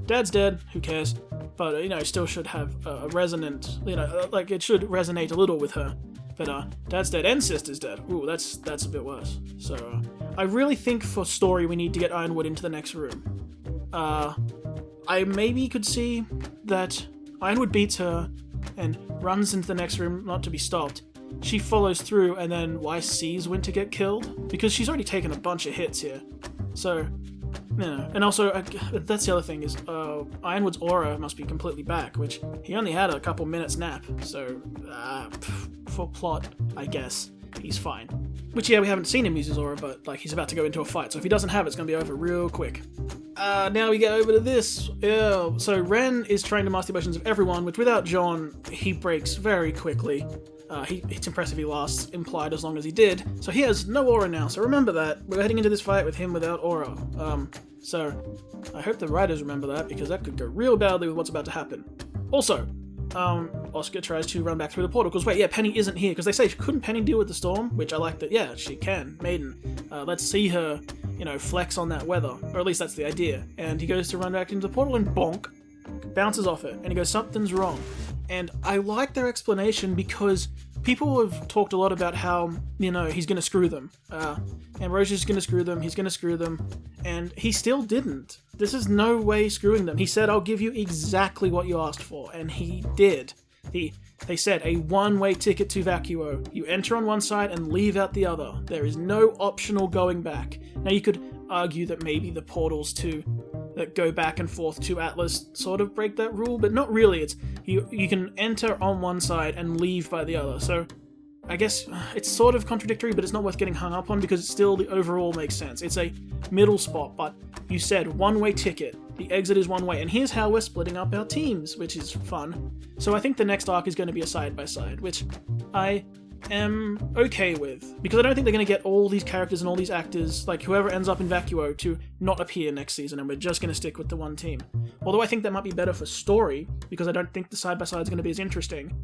A: Dad's dead, who cares, but, still should have a resonant, like, it should resonate a little with her, but, Dad's dead and Sister's dead. Ooh, that's a bit worse. So, I really think for story we need to get Ironwood into the next room. I maybe could see that Ironwood beats her and runs into the next room, not to be stopped. She follows through, and then Weiss sees Winter get killed, because she's already taken a bunch of hits here. So, and also, that's the other thing, is Ironwood's aura must be completely back, which he only had a couple minutes nap, so, for plot, I guess, he's fine. Which, yeah, we haven't seen him use his aura, but, like, he's about to go into a fight, so if he doesn't have it, it's gonna be over real quick. Now we get over to this. Yeah, so Ren is trying to master the emotions of everyone, which without John, he breaks very quickly. It's impressive he lasts implied as long as he did. So he has no aura now, so remember that. We're heading into this fight with him without aura. So I hope the writers remember that, because that could go real badly with what's about to happen. Also, Oscar tries to run back through the portal, because wait, yeah, Penny isn't here, because they say, couldn't Penny deal with the storm? Which I like that, yeah, she can. Maiden. Let's see her, flex on that weather, or at least that's the idea. And he goes to run back into the portal and bonk, bounces off it, and he goes, something's wrong. And I like their explanation, because people have talked a lot about how, he's gonna screw them. And Roger's gonna screw them, he's gonna screw them, and he still didn't. This is no way screwing them. He said, I'll give you exactly what you asked for, and he did. They said, a one-way ticket to Vacuo. You enter on one side and leave out the other. There is no optional going back. Now, you could argue that maybe the portals that go back and forth to Atlas sort of break that rule, but not really. It's you can enter on one side and leave by the other. So I guess it's sort of contradictory, but it's not worth getting hung up on, because it still, the overall makes sense. It's a middle spot, but you said one-way ticket. The exit is one way, and here's how we're splitting up our teams, which is fun. So I think the next arc is going to be a side-by-side, which I am okay with, because I don't think they're going to get all these characters and all these actors, like whoever ends up in Vacuo, to not appear next season, and we're just going to stick with the one team. Although I think that might be better for story, because I don't think the side-by-side is going to be as interesting.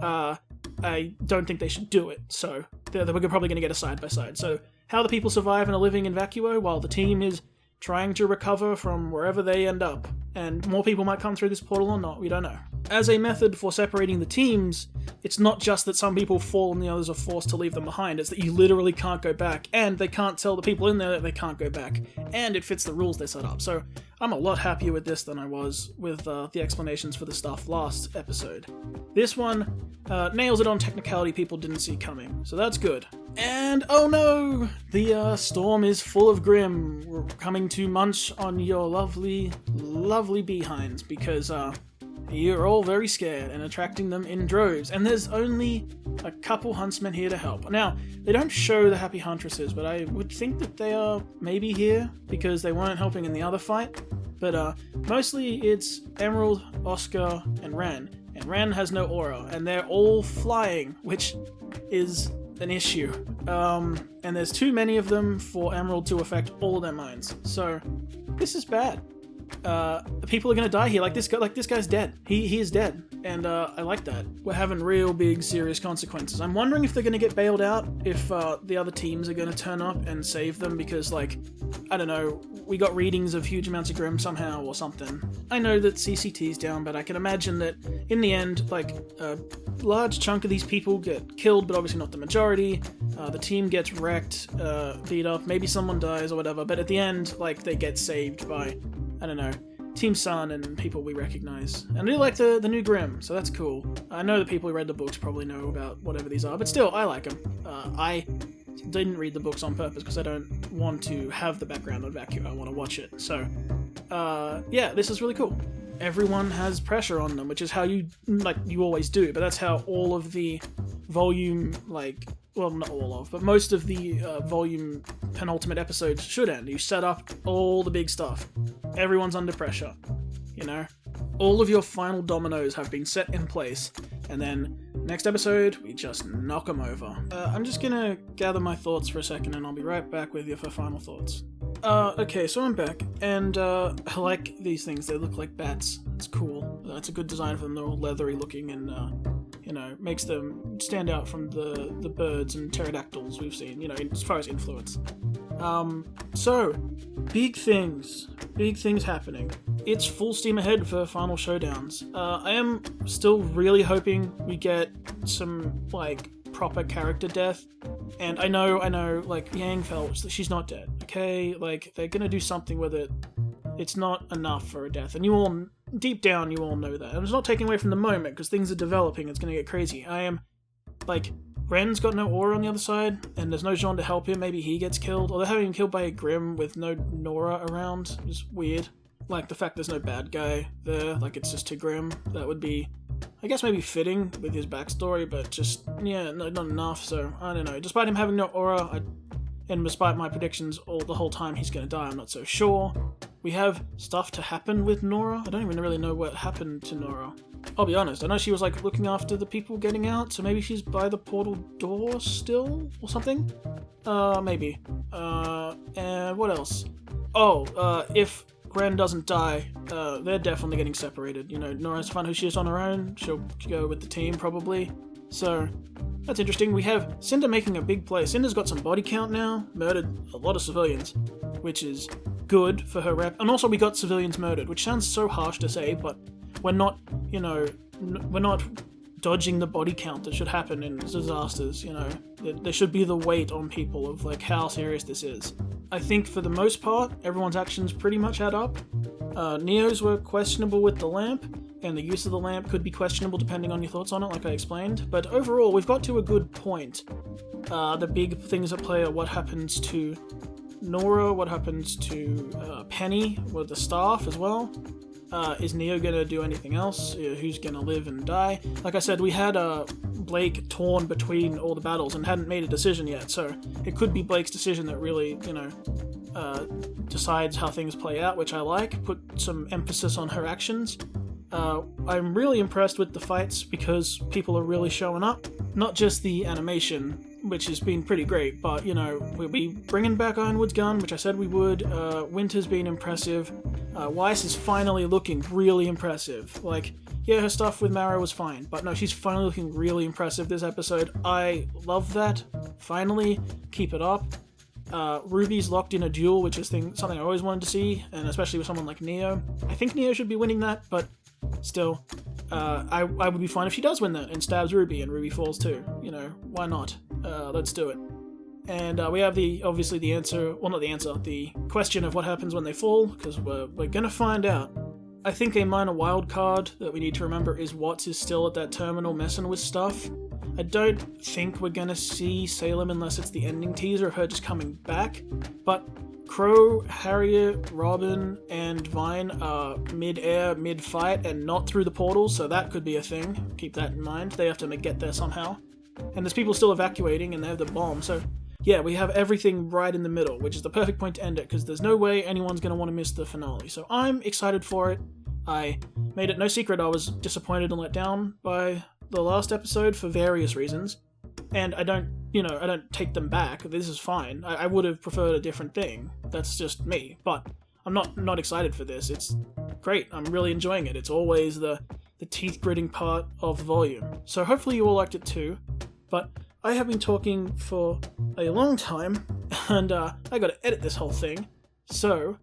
A: I don't think they should do it, so we're probably going to get a side-by-side. So how the people survive and are living in Vacuo while the team is trying to recover from wherever they end up. And more people might come through this portal or not, we don't know. As a method for separating the teams, it's not just that some people fall and the others are forced to leave them behind, it's that you literally can't go back, and they can't tell the people in there that they can't go back, and it fits the rules they set up. So I'm a lot happier with this than I was with the explanations for the stuff last episode. This one nails it on technicality people didn't see coming, so that's good. And oh no! The storm is full of Grim. We're coming to munch on your lovely, lovely behinds, because you're all very scared and attracting them in droves. And there's only a couple huntsmen here to help. Now, they don't show the Happy Huntresses, but I would think that they are maybe here because they weren't helping in the other fight. But mostly it's Emerald, Oscar, and Ren. And Ren has no aura, and they're all flying, which is an issue. And there's too many of them for Emerald to affect all of their minds. So this is bad. People are gonna die here. Like this guy's dead. He is dead, and I like that. We're having real big, serious consequences. I'm wondering if they're gonna get bailed out, if the other teams are gonna turn up and save them, because, like, I don't know, we got readings of huge amounts of Grim somehow or something. I know that CCT's down, but I can imagine that in the end, like, a large chunk of these people get killed, but obviously not the majority. The team gets wrecked, beat up, maybe someone dies or whatever, but at the end, like, they get saved by, I don't know, Team Sun and people we recognize. And I do like the new Grimm, so that's cool. I know the people who read the books probably know about whatever these are, but still, I like them. I didn't read the books on purpose because I don't want to have the background on Evacuation. I want to watch it. So, yeah, this is really cool. Everyone has pressure on them, which is how you always do, but that's how all of the volume, like, well, not all of, but most of the volume penultimate episodes should end. You set up all the big stuff. Everyone's under pressure, you know? All of your final dominoes have been set in place, and then next episode, we just knock them over. I'm just gonna gather my thoughts for a second, and I'll be right back with you for final thoughts. Okay, so I'm back, and I like these things. They look like bats. It's cool. It's a good design for them. They're all leathery looking, and you know, makes them stand out from the birds and pterodactyls we've seen, you know, as far as influence. So, big things happening. It's full steam ahead for final showdowns. I am still really hoping we get some, like, proper character death. And I know, like, Yang fell, she's not dead, okay? Like, they're gonna do something with it. It's not enough for a death. And you all, deep down, you all know that. And it's not taking away from the moment, because things are developing, it's gonna get crazy. I am, like, Ren's got no aura on the other side, and there's no Jean to help him. Maybe he gets killed. Or they're having him killed by a Grimm with no Nora around is weird. Like, the fact there's no bad guy there, like, it's just to Grimm. That would be, I guess, maybe fitting with his backstory, but just, yeah, no, not enough, so, I don't know. Despite him having no aura, and despite my predictions the whole time he's gonna die, I'm not so sure. We have stuff to happen with Nora. I don't even really know what happened to Nora. I'll be honest, I know she was, like, looking after the people getting out, so maybe she's by the portal door still, or something? Maybe. And what else? Oh, if Ren doesn't die, they're definitely getting separated. You know, Nora's found who she is on her own, she'll go with the team, probably. So, that's interesting. We have Cinder making a big play. Cinder's got some body count now, murdered a lot of civilians, which is good for her rep. And also we got civilians murdered, which sounds so harsh to say, but we're not, you know, we're not dodging the body count that should happen in disasters, you know. There should be the weight on people of, like, how serious this is. I think for the most part, everyone's actions pretty much add up. Neo's were questionable with the lamp, and the use of the lamp could be questionable depending on your thoughts on it, like I explained. But overall, we've got to a good point. The big things at play are what happens to Nora, what happens to Penny with the staff as well. Is Neo gonna do anything else? Who's gonna live and die? Like I said, we had Blake torn between all the battles and hadn't made a decision yet, so it could be Blake's decision that really, you know, decides how things play out, which I like. Put some emphasis on her actions. I'm really impressed with the fights because people are really showing up. Not just the animation, which has been pretty great, but, you know, we'll be bringing back Ironwood's gun, which I said we would. Winter's been impressive. Weiss is finally looking really impressive. Like, yeah, her stuff with Marrow was fine, but no, she's finally looking really impressive this episode. I love that. Finally, keep it up. Ruby's locked in a duel, which is something I always wanted to see, and especially with someone like Neo. I think Neo should be winning that, but still, I would be fine if she does win that and stabs Ruby and Ruby falls too. You know, why not? Let's do it. And we have the question of what happens when they fall, because we're gonna find out. I think a minor wild card that we need to remember is Watts is still at that terminal messing with stuff. I don't think we're gonna see Salem unless it's the ending teaser of her just coming back, but Crow, Harriet, Robin, and Vine are mid-air, mid-fight, and not through the portal, so that could be a thing. Keep that in mind. They have to get there somehow. and there's people still evacuating, and they have the bomb, so yeah, we have everything right in the middle, which is the perfect point to end it, because there's no way anyone's going to want to miss the finale. So I'm excited for it. I made it no secret I was disappointed and let down by the last episode for various reasons, and I don't take them back. This is fine. I would have preferred a different thing. That's just me, but I'm not excited for this. It's great. I'm really enjoying it. It's always the teeth-gritting part of the volume. So hopefully you all liked it too, but I have been talking for a long time, and I gotta edit this whole thing, so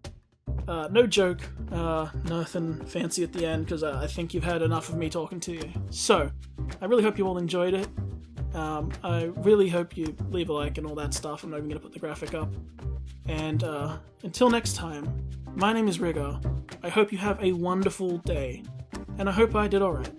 A: no joke, nothing fancy at the end, because I think you've had enough of me talking to you. So, I really hope you all enjoyed it. I really hope you leave a like and all that stuff. I'm not even going to put the graphic up. And until next time, my name is Rigger. I hope you have a wonderful day, and I hope I did alright.